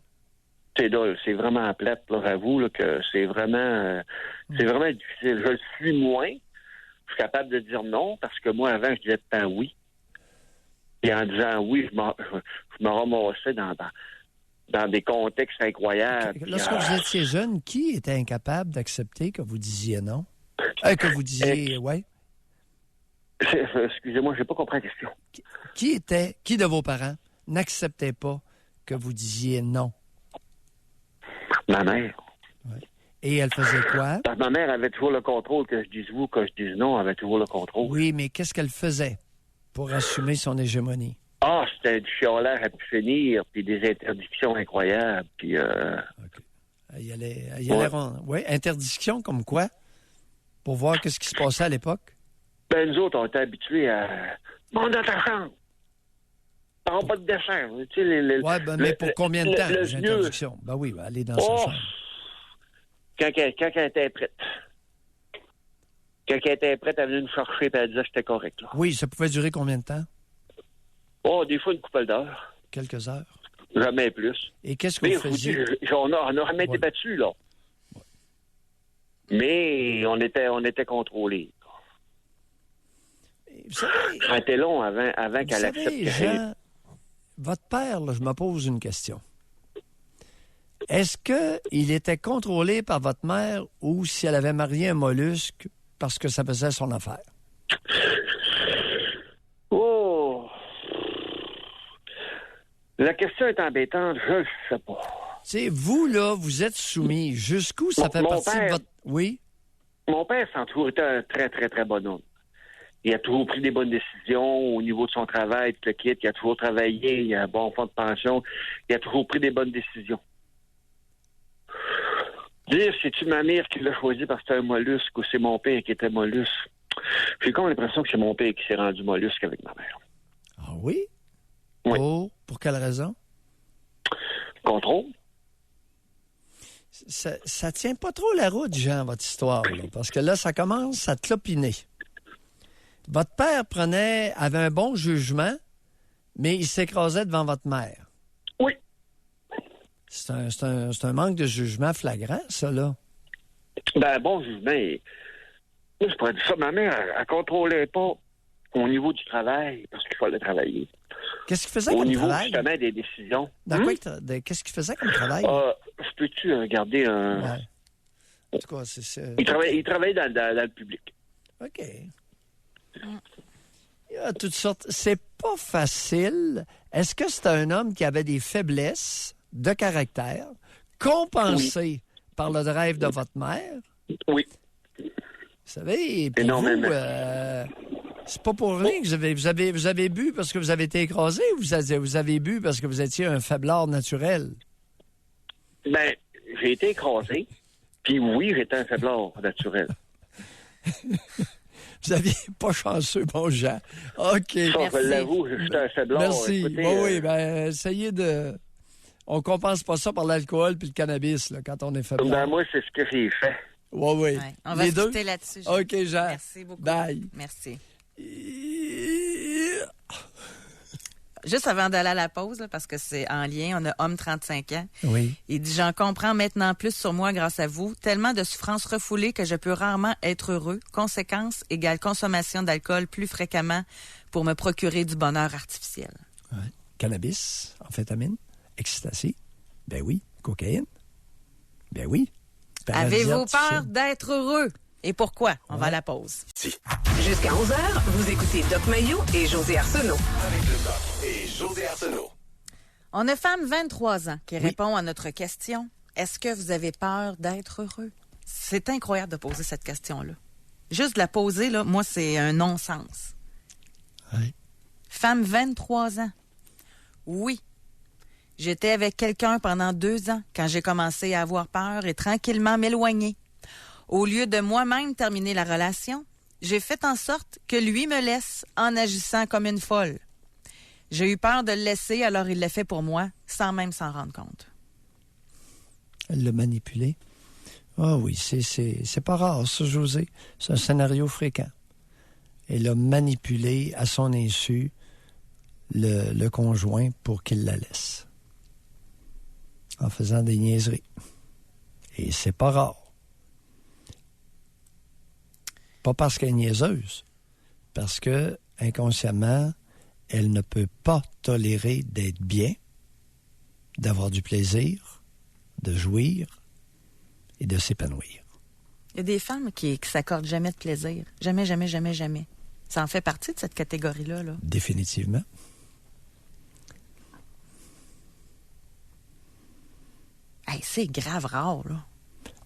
C'est dole. C'est vraiment plate, là, j'avoue, là, que c'est vraiment difficile. Je le suis moins. Je suis capable de dire non, parce que moi, avant, je disais tout le temps oui. Et en disant oui, je me ramassais dans des contextes incroyables. Lorsque vous étiez jeune, qui était incapable d'accepter que vous disiez non? Que vous disiez oui? Excusez-moi, je n'ai pas compris la question. Qui de vos parents n'acceptait pas que vous disiez non? Ma mère. Ouais. Et elle faisait quoi? Parce que ma mère avait toujours le contrôle, que je dise oui ou que je dise non, elle avait toujours le contrôle. Oui, mais qu'est-ce qu'elle faisait pour assumer son hégémonie? Ah, c'était du chiolage à pu finir, puis des interdictions incroyables, puis... OK. Il allait rendre... Oui, interdiction comme quoi? Pour voir qu'est-ce qui se passait à l'époque? Ben, nous autres, on était habitués à... Monte dans ta chambre! Prends pas de dessin. Tu sais, mais pour combien de temps, les vieux... interdictions? Ben oui, aller dans sa chambre. Quand elle était prête. Quand elle était prête, elle venait nous chercher et elle disait que c'était correct. Là. Oui, ça pouvait durer combien de temps? Oh, des fois, une couple d'heures. Quelques heures. Jamais plus. Et qu'est-ce que vous faisiez? On n'a jamais été battus, là. Ouais. Mais on était contrôlés. Vous savez, ça a été long avant qu'elle accepte. Jean, votre père, là, je me pose une question. Est-ce qu'il était contrôlé par votre mère ou si elle avait marié un mollusque parce que ça faisait son affaire? Oh! La question est embêtante, je ne sais pas. Tu sais, vous, là, vous êtes soumis. Jusqu'où ça fait partie de votre... Oui? Mon père, c'est toujours été un très, très, très bon homme. Il a toujours pris des bonnes décisions au niveau de son travail, tout le kit. Il a toujours travaillé, il a un bon fonds de pension. Il a toujours pris des bonnes décisions. Dire, c'est-tu ma mère qui l'a choisi parce que c'était un mollusque ou c'est mon père qui était mollusque? J'ai comme l'impression que c'est mon père qui s'est rendu mollusque avec ma mère. Ah oui? Oui. Oh, pour quelle raison? Contrôle. Ça tient pas trop la route, Jean, votre histoire, là, parce que là, ça commence à clopiner. Votre père avait un bon jugement, mais il s'écrasait devant votre mère. Oui. C'est un manque de jugement flagrant, ça, là. Ben, bon jugement. Je pourrais dire ça. Ma mère, elle contrôlait pas au niveau du travail, parce qu'il fallait travailler. Qu'est-ce qu'il faisait comme travail? Au niveau, justement, des décisions. Qu'est-ce qu'il faisait comme travail? Je peux-tu regarder un... Ouais. En tout cas, c'est... Il travaillait dans le public. OK. Il y a toutes sortes. C'est pas facile. Est-ce que c'est un homme qui avait des faiblesses de caractère compensées par le drive de votre mère? Oui. Vous savez, puis Énormément. c'est pas pour rien que vous avez bu parce que vous avez été écrasé ou vous avez bu parce que vous étiez un faiblard naturel? Ben, j'ai été écrasé. Puis oui, j'étais un faiblard naturel. Vous aviez pas chanceux, bon Jean. OK. Ça, Merci. je l'avoue, j'étais un faiblard. Merci. Écoutez, Oui, ben, essayez de... On compense pas ça par l'alcool puis le cannabis, là, quand on est faiblard. Ben, moi, c'est ce que j'ai fait. Oui, oui. Ouais. On va Les se deux? quitter là-dessus. Jean. OK, Jean. Merci beaucoup. Bye. Merci. Juste avant d'aller à la pause, là, parce que c'est en lien, on a homme 35 ans. Oui. Il dit, j'en comprends maintenant plus sur moi grâce à vous. Tellement de souffrances refoulées que je peux rarement être heureux. Conséquence égale consommation d'alcool plus fréquemment pour me procurer du bonheur artificiel. Ouais. Cannabis, amphétamine, ecstasy. Ben oui. Cocaïne. Ben oui. Avez-vous peur artificiel. d'être heureux? Et pourquoi? On va à la pause. Jusqu'à 11h, vous écoutez Doc Mayou et José Arsenault. Avec le Doc et José Arsenault. On a femme 23 ans qui répond à notre question. Est-ce que vous avez peur d'être heureux? C'est incroyable de poser cette question-là. Juste de la poser, là, moi, c'est un non-sens. Oui. Femme 23 ans. Oui. J'étais avec quelqu'un pendant 2 ans quand j'ai commencé à avoir peur et tranquillement m'éloigner. Au lieu de moi-même terminer la relation, j'ai fait en sorte que lui me laisse en agissant comme une folle. J'ai eu peur de le laisser, alors il l'a fait pour moi, sans même s'en rendre compte. Elle l'a manipulé. Ah oui, c'est pas rare, ça, José. C'est un scénario fréquent. Elle a manipulé à son insu le conjoint pour qu'il la laisse. En faisant des niaiseries. Et c'est pas rare. Pas parce qu'elle est niaiseuse. Parce que, inconsciemment, elle ne peut pas tolérer d'être bien, d'avoir du plaisir, de jouir et de s'épanouir. Il y a des femmes qui s'accordent jamais de plaisir. Jamais, jamais, jamais, jamais. Ça en fait partie de cette catégorie-là, là. Définitivement. Hey, c'est grave rare, là.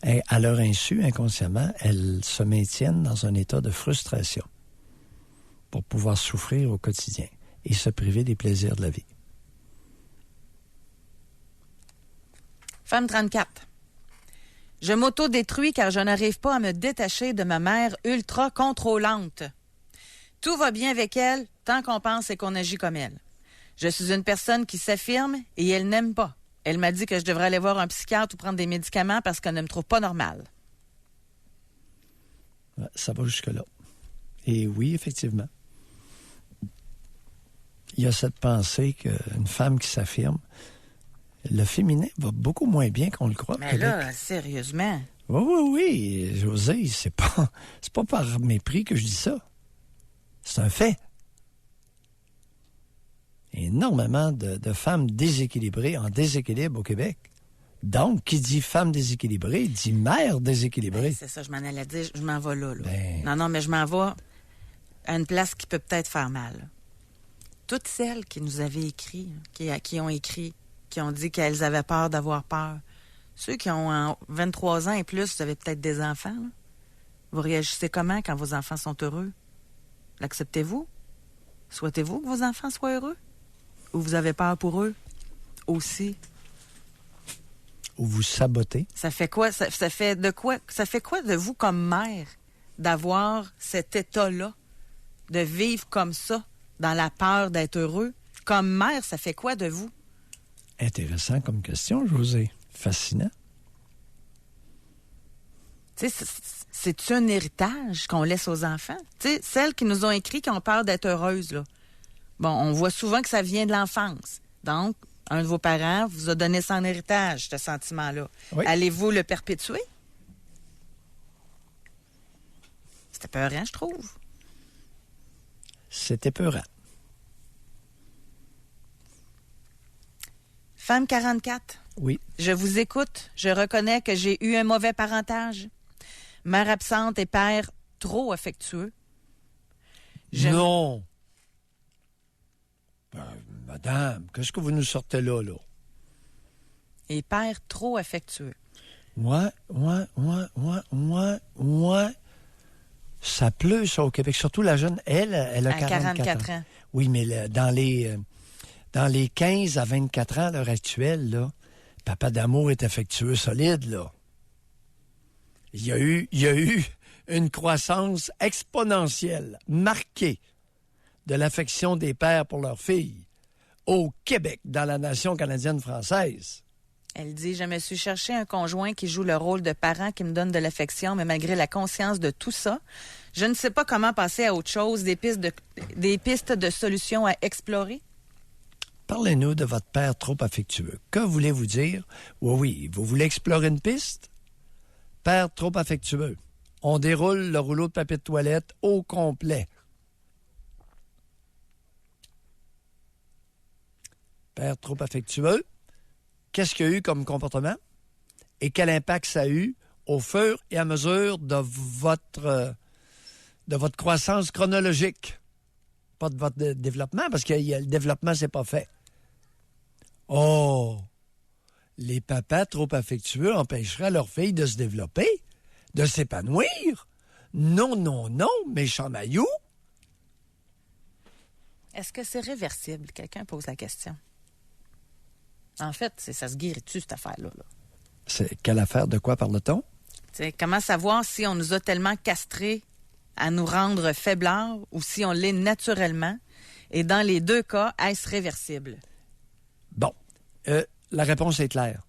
Et à leur insu, inconsciemment, elles se maintiennent dans un état de frustration pour pouvoir souffrir au quotidien et se priver des plaisirs de la vie. Femme 34. Je m'auto-détruis car je n'arrive pas à me détacher de ma mère ultra contrôlante. Tout va bien avec elle tant qu'on pense et qu'on agit comme elle. Je suis une personne qui s'affirme et elle n'aime pas. Elle m'a dit que je devrais aller voir un psychiatre ou prendre des médicaments parce qu'elle ne me trouve pas normale. Ouais, ça va jusque-là. Et oui, effectivement. Il y a cette pensée qu'une femme qui s'affirme, le féminin va beaucoup moins bien qu'on le croit. Mais là, sérieusement. Oui, José, c'est pas par mépris que je dis ça. C'est un fait. Énormément de femmes déséquilibrées en déséquilibre au Québec. Donc, qui dit femme déséquilibrée, dit mère déséquilibrée. Ben, c'est ça, je m'en allais dire, je m'en vais là. Ben. Non, mais je m'en vais à une place qui peut peut-être faire mal. Toutes celles qui nous avaient écrit, qui ont écrit, qui ont dit qu'elles avaient peur d'avoir peur. Ceux qui ont 23 ans et plus, vous avez peut-être des enfants. Là. Vous réagissez comment quand vos enfants sont heureux? L'acceptez-vous? Souhaitez-vous que vos enfants soient heureux? Ou vous avez peur pour eux aussi? Ou vous sabotez. Ça fait quoi? Ça fait de quoi? Ça fait quoi de vous comme mère d'avoir cet état-là, de vivre comme ça, dans la peur d'être heureux? Comme mère, ça fait quoi de vous? Intéressant comme question, José. Fascinant. Tu sais, c'est un héritage qu'on laisse aux enfants. Tu sais, celles qui nous ont écrit qui ont peur d'être heureuses, là. Bon, on voit souvent que ça vient de l'enfance. Donc, un de vos parents vous a donné ça en héritage, ce sentiment-là. Oui. Allez-vous le perpétuer? C'était peurant, je trouve. C'est épeurant. Femme 44. Oui. Je vous écoute. Je reconnais que j'ai eu un mauvais parentage. Mère absente et père trop affectueux. Non. Ben, madame, qu'est-ce que vous nous sortez là? Et père trop affectueux. Ouais. Ça pleut, ça, au Québec. Surtout la jeune, elle a À 44 ans. ans. Oui, mais dans les 15 à 24 ans, à l'heure actuelle, là, papa d'amour est affectueux solide, là. Il y a eu une croissance exponentielle, marquée, de l'affection des pères pour leurs filles au Québec, dans la nation canadienne-française. Elle dit, je me suis cherché un conjoint qui joue le rôle de parent qui me donne de l'affection, mais malgré la conscience de tout ça, je ne sais pas comment passer à autre chose, des pistes de solutions à explorer. Parlez-nous de votre père trop affectueux. Que voulez-vous dire? Oui, vous voulez explorer une piste? Père trop affectueux. On déroule le rouleau de papier de toilette au complet. Père trop affectueux. Qu'est-ce qu'il y a eu comme comportement? Et quel impact ça a eu au fur et à mesure de votre croissance chronologique? Pas de votre développement, parce que le développement, c'est pas fait. Oh! Les papas trop affectueux empêcheraient leurs filles de se développer, de s'épanouir. Non, méchant maillot. Est-ce que c'est réversible? Quelqu'un pose la question. En fait, ça se guérit-tu, cette affaire-là? Là? C'est quelle affaire? De quoi parle-t-on? T'sais, comment savoir si on nous a tellement castrés à nous rendre faiblards ou si on l'est naturellement? Et dans les deux cas, est-ce réversible? Bon, la réponse est claire.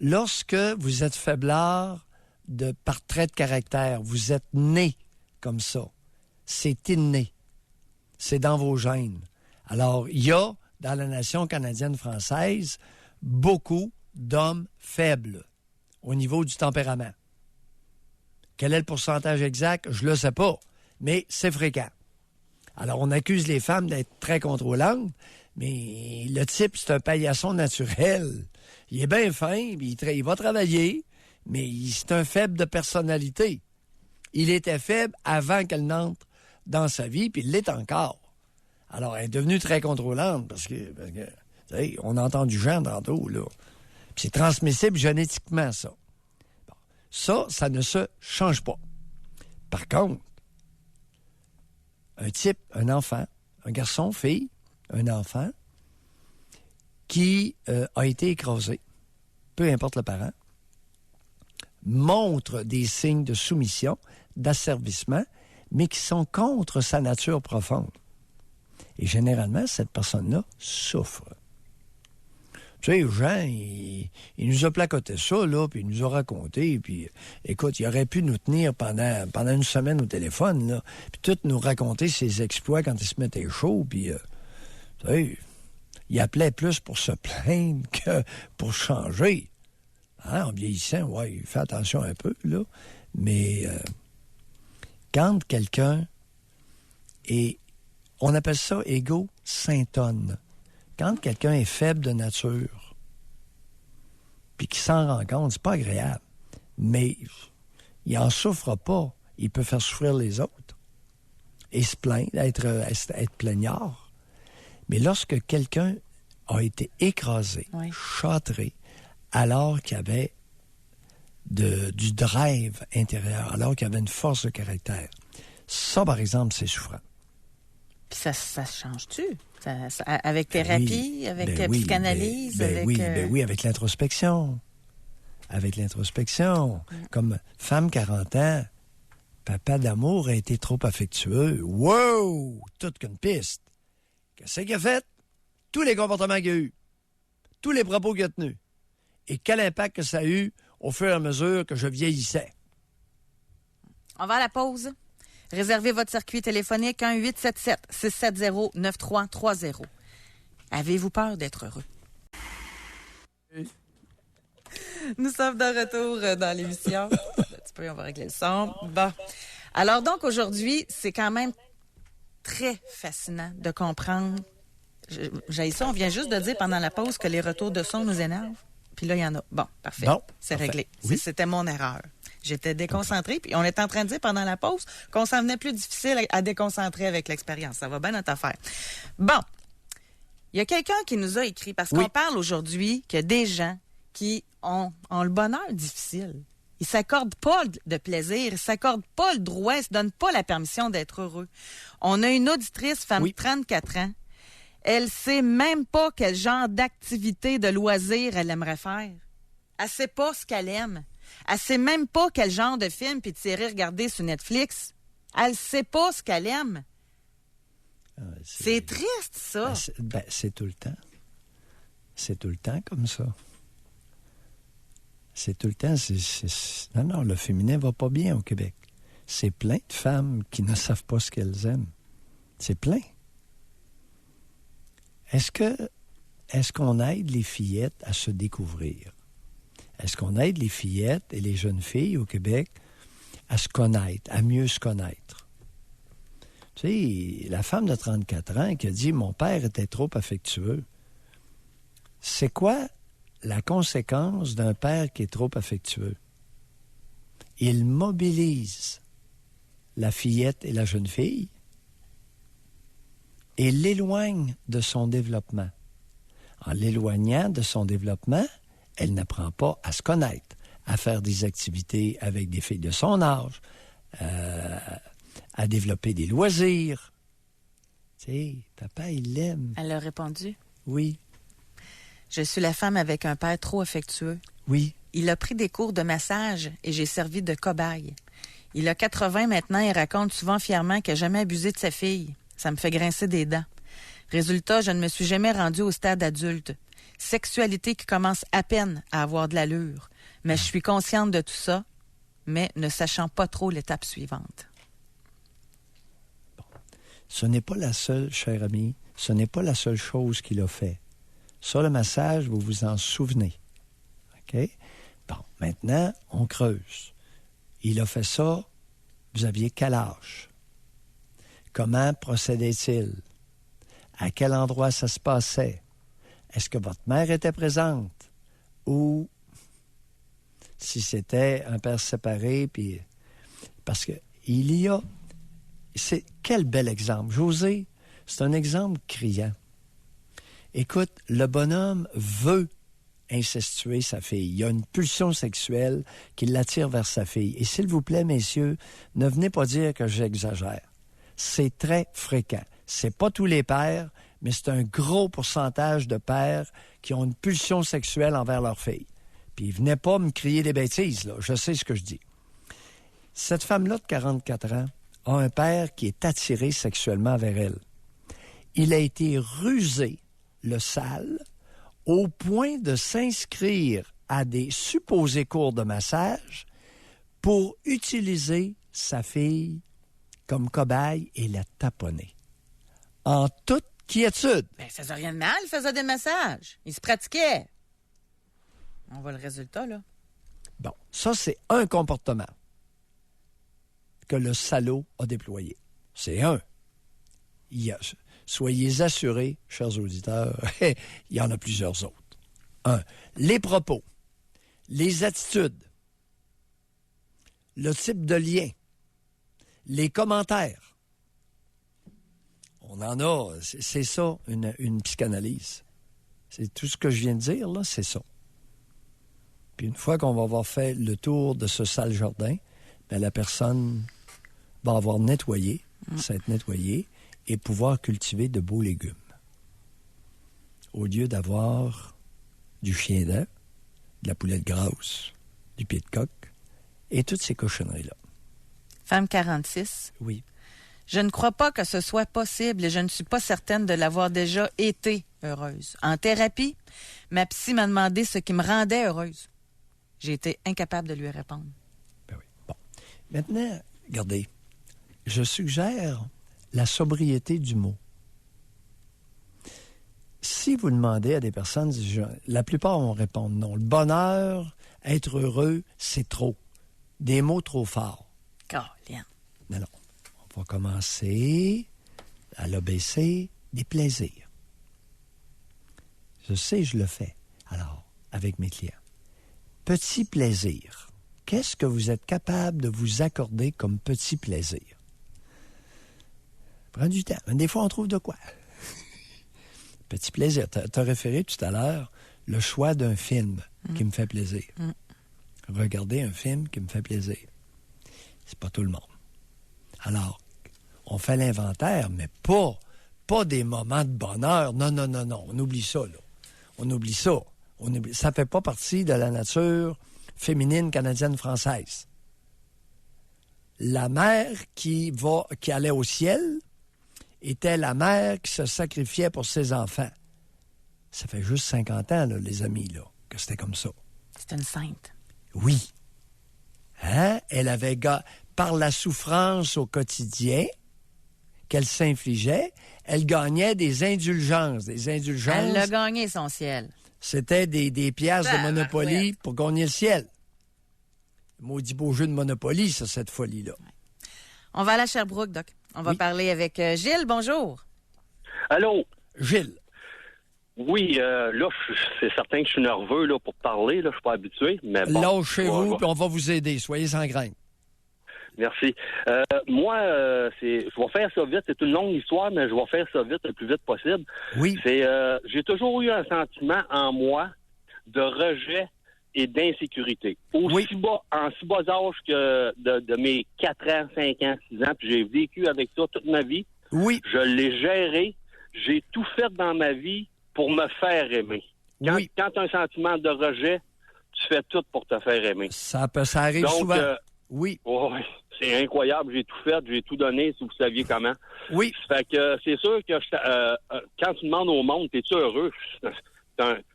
Lorsque vous êtes faiblard par trait de caractère, vous êtes né comme ça. C'est inné. C'est dans vos gènes. Alors, il y a, dans la nation canadienne-française, beaucoup d'hommes faibles au niveau du tempérament. Quel est le pourcentage exact? Je ne le sais pas, mais c'est fréquent. Alors, on accuse les femmes d'être très contrôlantes, mais le type, c'est un paillasson naturel. Il est bien fin, puis il va travailler, mais c'est un faible de personnalité. Il était faible avant qu'elle n'entre dans sa vie, puis il l'est encore. Alors, elle est devenue très contrôlante, parce que tu sais, on entend du genre tantôt, là. Puis c'est transmissible génétiquement, ça. Bon, ça ne se change pas. Par contre, un type, un enfant, un garçon, fille, un enfant, qui a été écrasé, peu importe le parent, montre des signes de soumission, d'asservissement, mais qui sont contre sa nature profonde. Et généralement, cette personne-là souffre. Tu sais, Jean, il nous a placoté ça, là, puis il nous a raconté, puis écoute, il aurait pu nous tenir pendant une semaine au téléphone, là, puis tout nous raconter ses exploits quand il se mettait chaud, puis, tu sais, il appelait plus pour se plaindre que pour changer. Hein, en vieillissant, ouais, il fait attention un peu, là, mais quand quelqu'un est, on appelle ça égo-syntonne. Quand quelqu'un est faible de nature, puis qu'il s'en rend compte, c'est pas agréable, mais il en souffre pas. Il peut faire souffrir les autres et se plaindre, être plaignard. Mais lorsque quelqu'un a été écrasé, oui, châtré, alors qu'il y avait du drive intérieur, alors qu'il y avait une force de caractère, ça, par exemple, c'est souffrant. Puis ça se change-tu? Avec thérapie, oui, avec oui, psychanalyse? Oui, avec l'introspection. Avec l'introspection. Comme femme 40 ans, papa d'amour a été trop affectueux. Wow! Toute qu'une piste. Qu'est-ce qu'il a fait? Tous les comportements qu'il a eus. Tous les propos qu'il a tenus. Et quel impact que ça a eu au fur et à mesure que je vieillissais. On va à la pause. Réservez votre circuit téléphonique 1-877-670-9330. Avez-vous peur d'être heureux? Oui. Nous sommes de retour dans l'émission. Un petit peu, on va régler le son. Bon. Alors donc, aujourd'hui, c'est quand même très fascinant de comprendre. J'ai ça, on vient juste de dire pendant la pause que les retours de son nous énervent. Puis là, il y en a. Bon, parfait. Bon, c'est parfait. réglé. Oui. C'était mon erreur. J'étais déconcentrée, puis on était en train de dire pendant la pause qu'on s'en venait plus difficile à déconcentrer avec l'expérience. Ça va bien notre affaire. Bon, il y a quelqu'un qui nous a écrit, parce qu'on parle aujourd'hui qu'il y a des gens qui ont le bonheur difficile. Ils s'accordent pas de plaisir, ils s'accordent pas le droit, ils se donnent pas la permission d'être heureux. On a une auditrice, femme de 34 ans. Elle sait même pas quel genre d'activité, de loisir elle aimerait faire. Elle sait pas ce qu'elle aime. Elle sait même pas quel genre de film puis de série regarder sur Netflix. Elle sait pas ce qu'elle aime. C'est triste, ça. C'est tout le temps. C'est tout le temps comme ça. C'est tout le temps. Non, le féminin va pas bien au Québec. C'est plein de femmes qui ne savent pas ce qu'elles aiment. C'est plein. Est-ce qu'on aide les fillettes à se découvrir? Est-ce qu'on aide les fillettes et les jeunes filles au Québec à se connaître, à mieux se connaître? Tu sais, la femme de 34 ans qui a dit « Mon père était trop affectueux », c'est quoi la conséquence d'un père qui est trop affectueux? Il mobilise la fillette et la jeune fille et l'éloigne de son développement. En l'éloignant de son développement, elle n'apprend pas à se connaître, à faire des activités avec des filles de son âge, à développer des loisirs. Tu sais, papa, il l'aime. Elle a répondu. Oui. Je suis la femme avec un père trop affectueux. Oui. Il a pris des cours de massage et j'ai servi de cobaye. Il a 80 maintenant et raconte souvent fièrement qu'il n'a jamais abusé de sa fille. Ça me fait grincer des dents. Résultat, je ne me suis jamais rendue au stade adulte. Sexualité qui commence à peine à avoir de l'allure. Mais je suis consciente de tout ça, mais ne sachant pas trop l'étape suivante. Bon. Ce n'est pas la seule, cher ami, ce n'est pas la seule chose qu'il a fait. Ça, le massage, vous vous en souvenez. OK? Bon, maintenant, on creuse. Il a fait ça, vous aviez quel âge? Comment procédait-il? À quel endroit ça se passait? Est-ce que votre mère était présente? Ou si c'était un père séparé, puis... Parce que il y a... Quel bel exemple. José, c'est un exemple criant. Écoute, le bonhomme veut incestuer sa fille. Il y a une pulsion sexuelle qui l'attire vers sa fille. Et s'il vous plaît, messieurs, ne venez pas dire que j'exagère. C'est très fréquent. C'est pas tous les pères, mais c'est un gros pourcentage de pères qui ont une pulsion sexuelle envers leur fille. Puis venez pas me crier des bêtises, là. Je sais ce que je dis. Cette femme-là de 44 ans a un père qui est attiré sexuellement vers elle. Il a été rusé, le sale, au point de s'inscrire à des supposés cours de massage pour utiliser sa fille comme cobaye et la taponner. En toute quiétude. Ben, ça faisait rien de mal, il faisait des massages. Il se pratiquait. On voit le résultat, là. Bon, ça, c'est un comportement que le salaud a déployé. C'est un. Soyez assurés, chers auditeurs, il y en a plusieurs autres. Un, les propos, les attitudes, le type de lien, les commentaires. On en a, c'est ça, une psychanalyse. C'est tout ce que je viens de dire, là, c'est ça. Puis une fois qu'on va avoir fait le tour de ce sale jardin, bien, la personne va avoir nettoyé, s'être nettoyée, et pouvoir cultiver de beaux légumes. Au lieu d'avoir du chien dent, de la poulette grasse, du pied de coq, et toutes ces cochonneries-là. Femme 46. Oui. Je ne crois pas que ce soit possible et je ne suis pas certaine de l'avoir déjà été heureuse. En thérapie, ma psy m'a demandé ce qui me rendait heureuse. J'ai été incapable de lui répondre. Ben oui. Bon. Maintenant, regardez, je suggère la sobriété du mot. Si vous demandez à des personnes, la plupart vont répondre non. Le bonheur, être heureux, c'est trop. Des mots trop forts. Colin. Non. On va commencer à l'abaisser des plaisirs. Je sais, je le fais. Alors, avec mes clients. Petit plaisir. Qu'est-ce que vous êtes capable de vous accorder comme petit plaisir? Prends du temps. Des fois, on trouve de quoi. Petit plaisir. Tu as référé tout à l'heure le choix d'un film qui me fait plaisir. Regarder un film qui me fait plaisir. C'est pas tout le monde. Alors, on fait l'inventaire, mais pas des moments de bonheur. Non. On oublie ça, là. On oublie ça. Ça fait pas partie de la nature féminine canadienne-française. La mère qui allait au ciel était la mère qui se sacrifiait pour ses enfants. Ça fait juste 50 ans, là, les amis, là, que c'était comme ça. C'est une sainte. Oui. Hein? Elle avait, par la souffrance au quotidien qu'elle s'infligeait, elle gagnait des indulgences. Elle a gagné son ciel. C'était des pièces de Monopoly pour gagner le ciel. Maudit beau jeu de Monopoly, ça, cette folie-là. On va aller à Sherbrooke, Doc. On va parler avec Gilles. Bonjour. Allô? Gilles. Oui, là, c'est certain que je suis nerveux là, pour parler. Là, je suis pas habitué. Mais bon, lâchez-vous, puis on va vous aider. Soyez sans crainte. Merci. Moi, je vais faire ça vite. C'est une longue histoire, mais je vais faire ça vite, le plus vite possible. Oui. J'ai toujours eu un sentiment en moi de rejet et d'insécurité. En si bas âge que de mes 4 ans, 5 ans, 6 ans, puis j'ai vécu avec ça toute ma vie. Oui. Je l'ai géré. J'ai tout fait dans ma vie pour me faire aimer. Quand tu as un sentiment de rejet, tu fais tout pour te faire aimer. Ça arrive souvent. Oui. C'est incroyable. J'ai tout fait, j'ai tout donné, si vous saviez comment. Oui. Fait que c'est sûr que quand tu demandes au monde, es-tu heureux?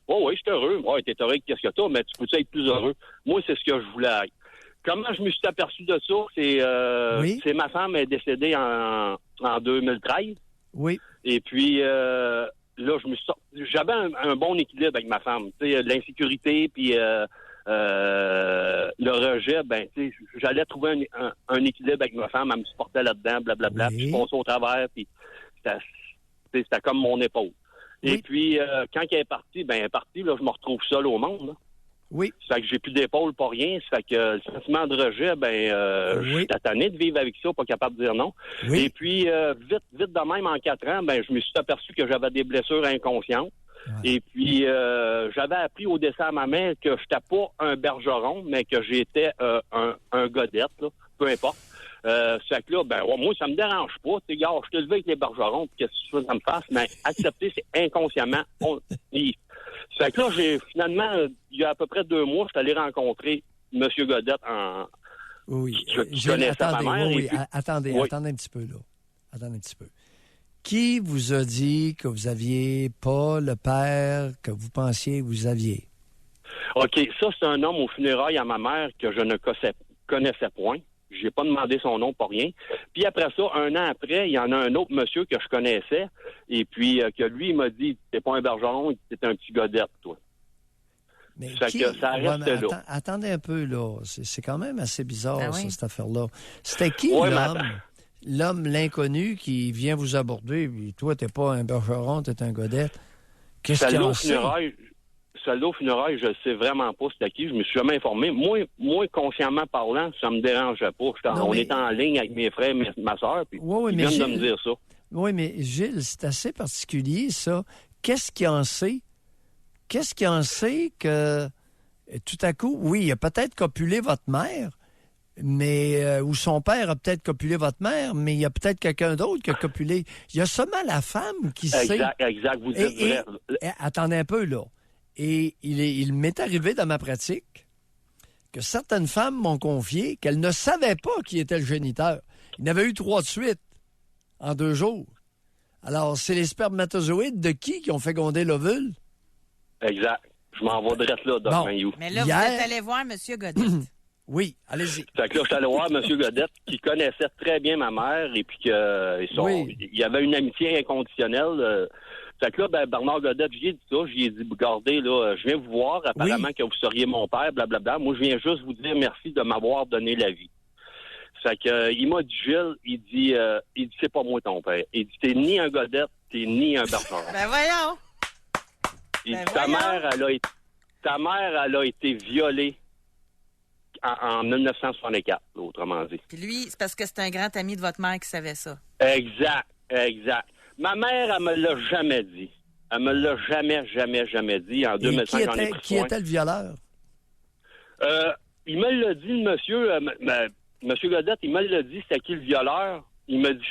Oui, je suis heureux. Oui, t'es heureux, qu'est-ce que t'as? Mais tu peux être plus heureux? Moi, c'est ce que je voulais être. Comment je me suis aperçu de ça? C'est ma femme est décédée en 2013. Oui. Et puis là, j'avais un bon équilibre avec ma femme. Tu sais, l'insécurité, puis le rejet, j'allais trouver un équilibre avec ma femme. Elle me supportait là-dedans, blablabla. Puis je passais au travers, puis c'était comme mon épaule. Oui. Et puis, quand elle est partie, là, je me retrouve seul au monde. Là. Oui. Ça fait que j'ai plus d'épaule, pas rien. Ça fait que le sentiment de rejet, j'étais tanné de vivre avec ça, pas capable de dire non. Oui. Et puis, vite de même, en 4 ans, je me suis aperçu que j'avais des blessures inconscientes. Ouais. Et puis, j'avais appris au décès à ma mère que j'étais pas un bergeron, mais que j'étais un godette, là, peu importe. C'est que là, moi, ça me dérange pas. Tu sais, gars, je te levé avec les bergerons, puis qu'est-ce que tu veux que ça me fasse? Mais accepter, c'est inconsciemment. C'est que là, finalement, il y a à peu près 2 mois, je suis allé rencontrer M. Godette je connaissais ma mère. Attendez un petit peu, là. Attendez un petit peu. Qui vous a dit que vous aviez pas le père que vous pensiez que vous aviez? OK, ça, c'est un homme aux funérailles à ma mère que je ne connaissais point. J'ai pas demandé son nom pour rien. Puis après ça, 1 an après, il y en a un autre monsieur que je connaissais, et puis que lui, il m'a dit, t'es pas un bergeron, t'es un petit godette, toi. Mais ça reste là. Attendez un peu, là. C'est quand même assez bizarre, cette affaire-là. C'était qui, l'homme, l'inconnu, qui vient vous aborder, puis toi, t'es pas un bergeron, t'es un godette? Qu'est-ce qu'il y a en Celle-là au funérailles, je ne sais vraiment pas c'était qui. Je me suis jamais informé. Moi, consciemment parlant, ça me dérangeait pas. On était en ligne avec mes frères et ma soeur, puis ils viennent de me dire ça. Oui, mais Gilles, c'est assez particulier, ça. Qu'est-ce qu'il en sait? Qu'est-ce qu'il en sait que, tout à coup, oui, il a peut-être copulé votre mère, mais ou son père a peut-être copulé votre mère, mais il y a peut-être quelqu'un d'autre qui a copulé. Il y a seulement la femme qui sait. Exact, vous êtes vrai. Attendez un peu, là. Et il m'est arrivé dans ma pratique que certaines femmes m'ont confié qu'elles ne savaient pas qui était le géniteur. Il y en avait eu 3 de suite en 2 jours. Alors, c'est les spermatozoïdes de qui ont fécondé l'ovule? Exact. Je m'en vais direct là, Doc Mayou. Mais là, vous êtes allé voir M. Godette. Oui, allez-y. Fait que là, je suis allé voir M. Godette, qui connaissait très bien ma mère, et puis il y avait une amitié inconditionnelle. Fait que là, Bernard Godette, j'y ai dit ça. J'y ai dit, regardez, là, je viens vous voir, apparemment que vous seriez mon père, blablabla. Moi, je viens juste vous dire merci de m'avoir donné la vie. Fait que, il m'a dit, Gilles, il dit, c'est pas moi ton père. Il dit, t'es ni un Godette, t'es ni un bergeron. Voyons! Il dit, ta mère, elle a été violée en 1964, là, autrement dit. Puis lui, c'est parce que c'est un grand ami de votre mère qui savait ça. Exact. Ma mère, elle me l'a jamais dit. Elle me l'a jamais dit. En 2005, j'en ai pris qui soin. était le violeur? Il me l'a dit, le monsieur, monsieur Godette, il me l'a dit, c'était qui le violeur? Il m'a dit,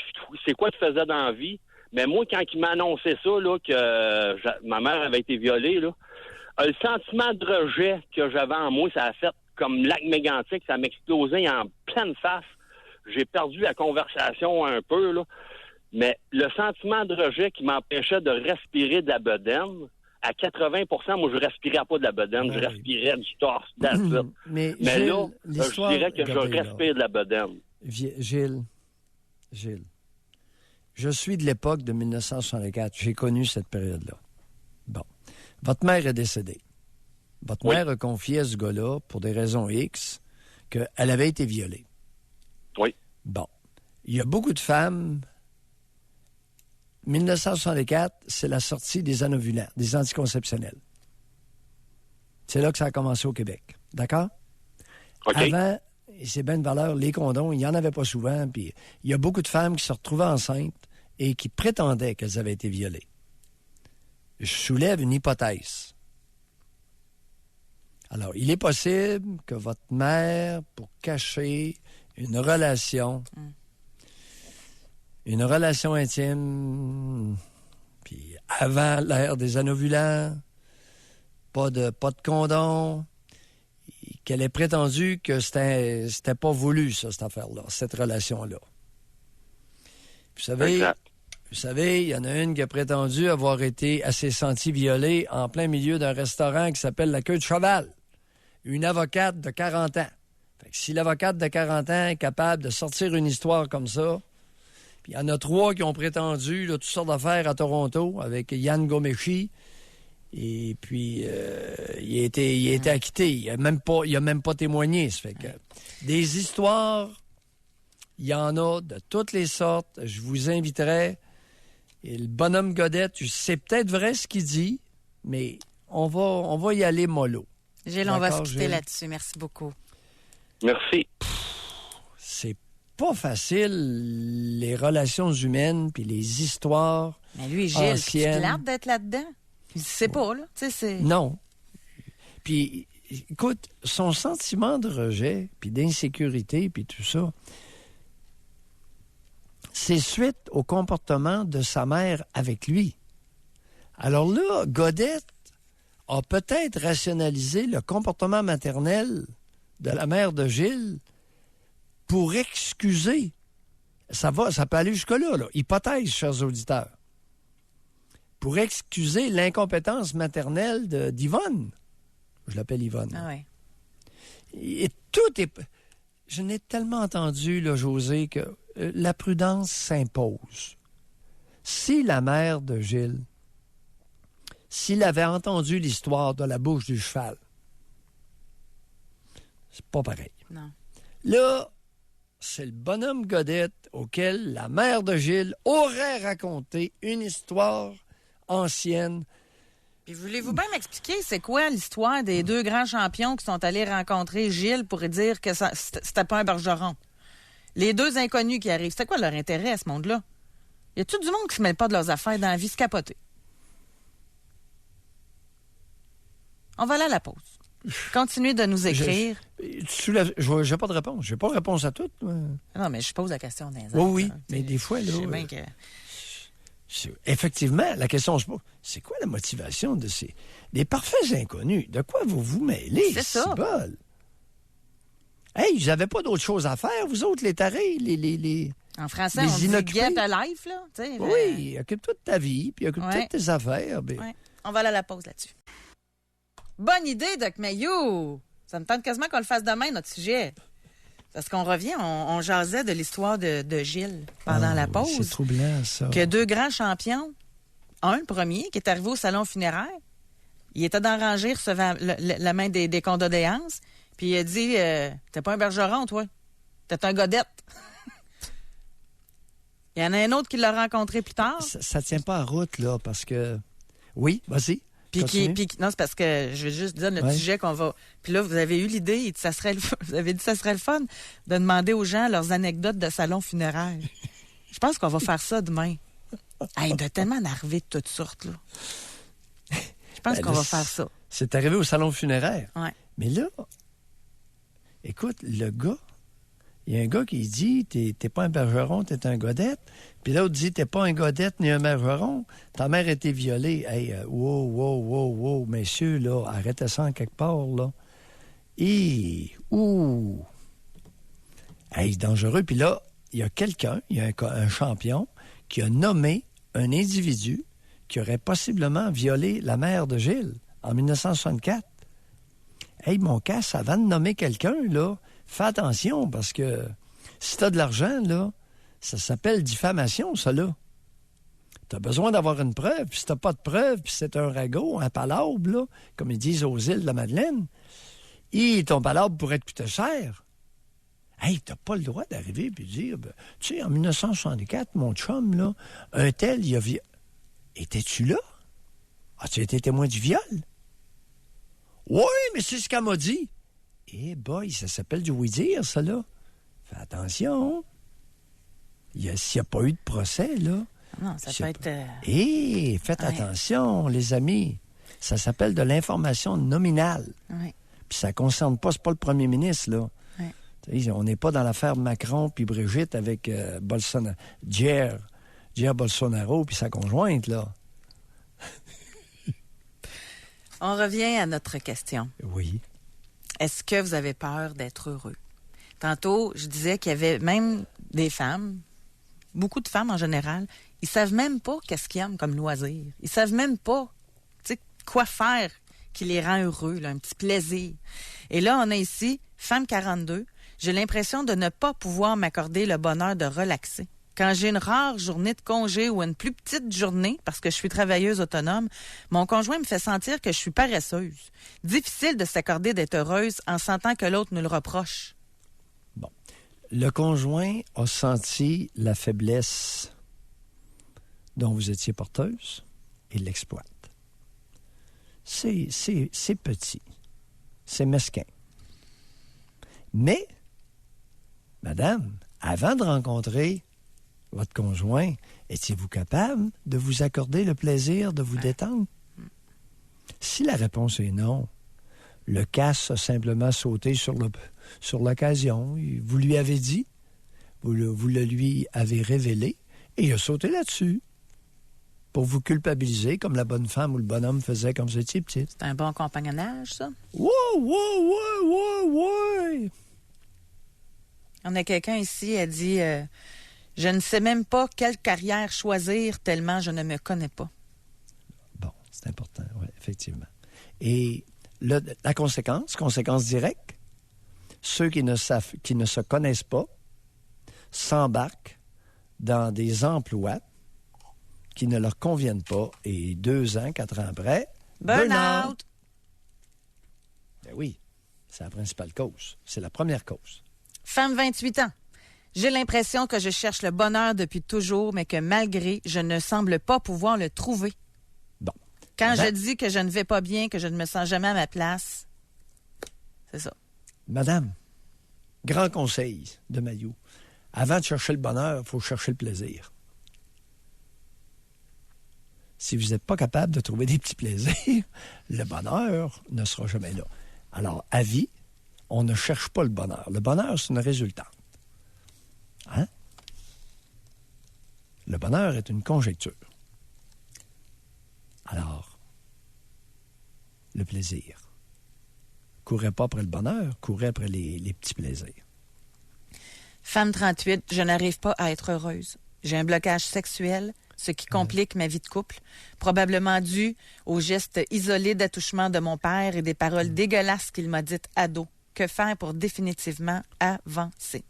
c'est quoi tu faisais dans la vie? Mais moi, quand il m'a annoncé ça, là, que ma mère avait été violée, là, le sentiment de rejet que j'avais en moi, ça a fait comme lac mégantique, ça m'explosait en pleine face. J'ai perdu la conversation un peu, là. Mais le sentiment de rejet qui m'empêchait de respirer de la bedaine, à 80 moi, je respirais pas de la bedaine, je respirais du torse, d'acide. Mais Mais Gilles, là, je dirais que je regardez, respire de la bedaine. Gilles, je suis de l'époque de 1964. J'ai connu cette période-là. Bon. Votre mère est décédée. Votre mère a confié à ce gars-là, pour des raisons X, qu'elle avait été violée. Oui. Bon. Il y a beaucoup de femmes... 1964, c'est la sortie des anovulants, des anticonceptionnels. C'est là que ça a commencé au Québec. D'accord? OK. Avant, et c'est bien de valeur, les condoms, il n'y en avait pas souvent. Puis il y a beaucoup de femmes qui se retrouvaient enceintes et qui prétendaient qu'elles avaient été violées. Je soulève une hypothèse. Alors, il est possible que votre mère, pour cacher une relation intime, puis avant l'ère des anovulants, pas de condom, qu'elle ait prétendu que c'était pas voulu, ça, cette affaire-là, cette relation-là. Vous savez, il y en a une qui a prétendu avoir été assez sentie violée en plein milieu d'un restaurant qui s'appelle la Queue de Cheval. Une avocate de 40 ans. Fait que si l'avocate de 40 ans est capable de sortir une histoire comme ça, puis il y en a 3 qui ont prétendu là, toutes sortes d'affaires à Toronto avec Yann Gomeshi, et puis il a été acquitté. Il a même pas témoigné. Ça fait que des histoires, il y en a de toutes les sortes. Je vous inviterai. Et le bonhomme Godette, c'est peut-être vrai ce qu'il dit, mais on va y aller mollo. Gilles, on va se quitter Gilles? là-dessus. Merci beaucoup. Merci. C'est pas facile, les relations humaines puis les histoires Mais lui, Gilles, tu anciennes. te d'être là-dedans? Il sait pas, là. Tu sais, c'est... Non. Puis, écoute, son sentiment de rejet, puis d'insécurité, puis tout ça, c'est suite au comportement de sa mère avec lui. Alors là, Godette a peut-être rationalisé le comportement maternel de la mère de Gilles pour excuser. Ça peut aller jusque-là, là. Hypothèse, chers auditeurs. Pour excuser l'incompétence maternelle d'Yvonne. Je l'appelle Yvonne. Ah ouais. Et tout est... Je n'ai tellement entendu, là, José, que la prudence s'impose. Si la mère de Gilles, s'il avait entendu l'histoire de la bouche du cheval, c'est pas pareil. Non. Là, c'est le bonhomme Godette auquel la mère de Gilles aurait raconté une histoire ancienne. Puis voulez-vous bien m'expliquer c'est quoi l'histoire des 2 grands champions qui sont allés rencontrer Gilles pour dire que c'était pas un bergeron? Les 2 inconnus qui arrivent, c'était quoi leur intérêt à ce monde-là? Y a tout du monde qui se mêle pas de leurs affaires dans la vie, se capoter. On va aller à la pause. Continuez de nous écrire. Je n'ai pas de réponse. Je n'ai pas de réponse à toutes. Non, mais je pose la question dans les Oui, mais des fois, là... Je sais bien que... Effectivement, la question se pose, c'est quoi la motivation de des parfaits inconnus? De quoi vous vous mêlez? C'est ça. Bol? Hey, vous n'avez pas d'autre chose à faire, vous autres, les tarés, les En français, les on dit inoccupés. get a life, là. T'sais, Oui, occupe-toi de ta vie, puis occupe-toi Ouais. de tes affaires. Ben... Ouais. On va aller à la pause là-dessus. Bonne idée, Doc Mayou! Ça me tente quasiment qu'on le fasse demain, notre sujet. Parce qu'on revient, on jasait de l'histoire de Gilles pendant la pause. C'est troublant, ça. Que 2 grands champions, le premier, qui est arrivé au salon funéraire, il était dans la rangée recevant la main des condoléances, puis il a dit t'es pas un bergeron, toi. T'es un Godette. Il y en a un autre qui l'a rencontré plus tard. Ça tient pas en route, là, parce que... Oui, vas-y. Continue. Non, c'est parce que je vais juste dire notre sujet qu'on va... Puis là, vous avez eu l'idée, vous avez dit que ça serait le fun de demander aux gens leurs anecdotes de salon funéraire. Je pense qu'on va faire ça demain. Hey, il doit tellement en arriver de toutes sortes, là. Je pense qu'on va faire ça. C'est arrivé au salon funéraire. Ouais. Mais là, écoute, le gars, il y a un gars qui dit, t'es pas un bergeron, t'es un godette. Puis l'autre dit, t'es pas un godette ni un bergeron. Ta mère a été violée. Hey, wow, messieurs, là, arrêtez ça en quelque part, là. Hey, c'est dangereux. Puis là, il y a quelqu'un, il y a un champion, qui a nommé un individu qui aurait possiblement violé la mère de Gilles en 1964. Hey, mon casse, avant de nommer quelqu'un, là, fais attention, parce que si t'as de l'argent, là, ça s'appelle diffamation, ça, là. T'as besoin d'avoir une preuve, puis si t'as pas de preuve, puis c'est un ragot, un palabre, là, comme ils disent aux îles de la Madeleine, et ton palabre pourrait te coûter cher. Hey, t'as pas le droit d'arriver et de dire, tu sais, en 1964, mon chum, là, un tel, il a violé. Étais-tu là? As-tu été témoin du viol? Oui, mais c'est ce qu'elle m'a dit. Eh boy, ça s'appelle du oui-dire, ça, là. Fais attention. S'il n'y a pas eu de procès, là. Non, ça peut être... Faites attention, les amis. Ça s'appelle de l'information nominale. Oui. Puis ça ne concerne pas, c'est pas le premier ministre, là. Oui. On n'est pas dans l'affaire Macron puis Brigitte avec Jair Bolsonaro puis sa conjointe, là. On revient à notre question. Oui. Est-ce que vous avez peur d'être heureux? Tantôt, je disais qu'il y avait même des femmes, beaucoup de femmes en général, ils savent même pas qu'est-ce qu'ils aiment comme loisir. Ils savent même pas, quoi faire qui les rend heureux, là, un petit plaisir. Et là, on a ici, femme 42, j'ai l'impression de ne pas pouvoir m'accorder le bonheur de relaxer. Quand j'ai une rare journée de congé ou une plus petite journée, parce que je suis travailleuse autonome, mon conjoint me fait sentir que je suis paresseuse. Difficile de s'accorder d'être heureuse en sentant que l'autre nous le reproche. Bon. Le conjoint a senti la faiblesse dont vous étiez porteuse et l'exploite. C'est petit. C'est mesquin. Mais, madame, avant de rencontrer votre conjoint, étiez-vous capable de vous accorder le plaisir de vous détendre? Si la réponse est non, le casse a simplement sauté sur l'occasion. Vous lui avez dit, vous le lui avez révélé, et il a sauté là-dessus pour vous culpabiliser comme la bonne femme ou le bonhomme faisait quand vous étiez petite. C'est un bon compagnonnage, ça? Ouais. On a quelqu'un ici, elle dit... je ne sais même pas quelle carrière choisir tellement je ne me connais pas. Bon, c'est important, oui, effectivement. Et la conséquence directe, ceux qui ne se connaissent pas s'embarquent dans des emplois qui ne leur conviennent pas et 2 ans, 4 ans après, Burn-out! Ben oui, c'est la principale cause. C'est la première cause. Femme 28 ans. J'ai l'impression que je cherche le bonheur depuis toujours, mais que malgré, je ne semble pas pouvoir le trouver. Bon. Quand je dis que je ne vais pas bien, que je ne me sens jamais à ma place, c'est ça. Madame, grand conseil de Mayou. Avant de chercher le bonheur, il faut chercher le plaisir. Si vous n'êtes pas capable de trouver des petits plaisirs, le bonheur ne sera jamais là. Alors, à vie, on ne cherche pas le bonheur. Le bonheur, c'est une résultante. Hein? Le bonheur est une conjecture. Alors, le plaisir. Courez pas après le bonheur, courez après les petits plaisirs. Femme 38, je n'arrive pas à être heureuse. J'ai un blocage sexuel, ce qui complique ma vie de couple, probablement dû aux gestes isolés d'attouchement de mon père et des paroles dégueulasses qu'il m'a dites ado. Que faire pour définitivement avancer?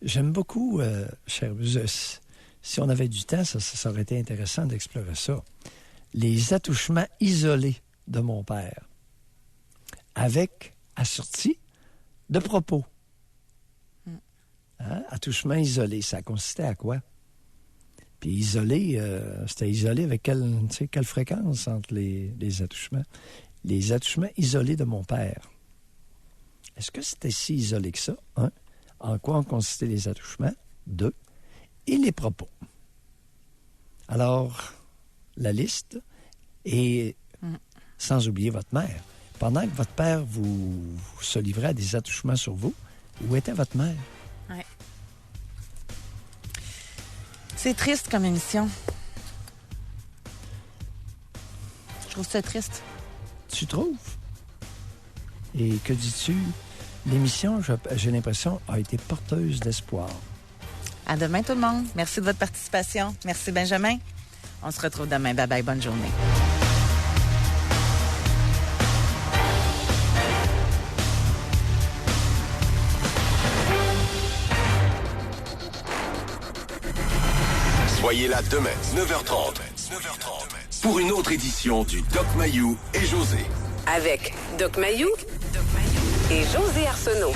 J'aime beaucoup, cher, si on avait du temps, ça aurait été intéressant d'explorer ça. Les attouchements isolés de mon père, avec assorti de propos. Hein? Attouchement isolé, ça consistait à quoi? Puis isolé, c'était isolé avec quelle fréquence entre les attouchements? Les attouchements isolés de mon père. Est-ce que c'était si isolé que ça? 1. En quoi ont consisté les attouchements? 2. Et les propos. Alors, la liste, et sans oublier votre mère. Pendant que votre père se livrait à des attouchements sur vous, où était votre mère? Ouais. C'est triste comme émission. Je trouve ça triste. Tu trouves? Et que dis-tu? L'émission, j'ai l'impression, a été porteuse d'espoir. À demain tout le monde. Merci de votre participation. Merci Benjamin. On se retrouve demain. Bye bye. Bonne journée. Soyez là demain, 9h30. Pour une autre édition du Doc Mayou et José. Avec Doc Mayou et José Arsenault.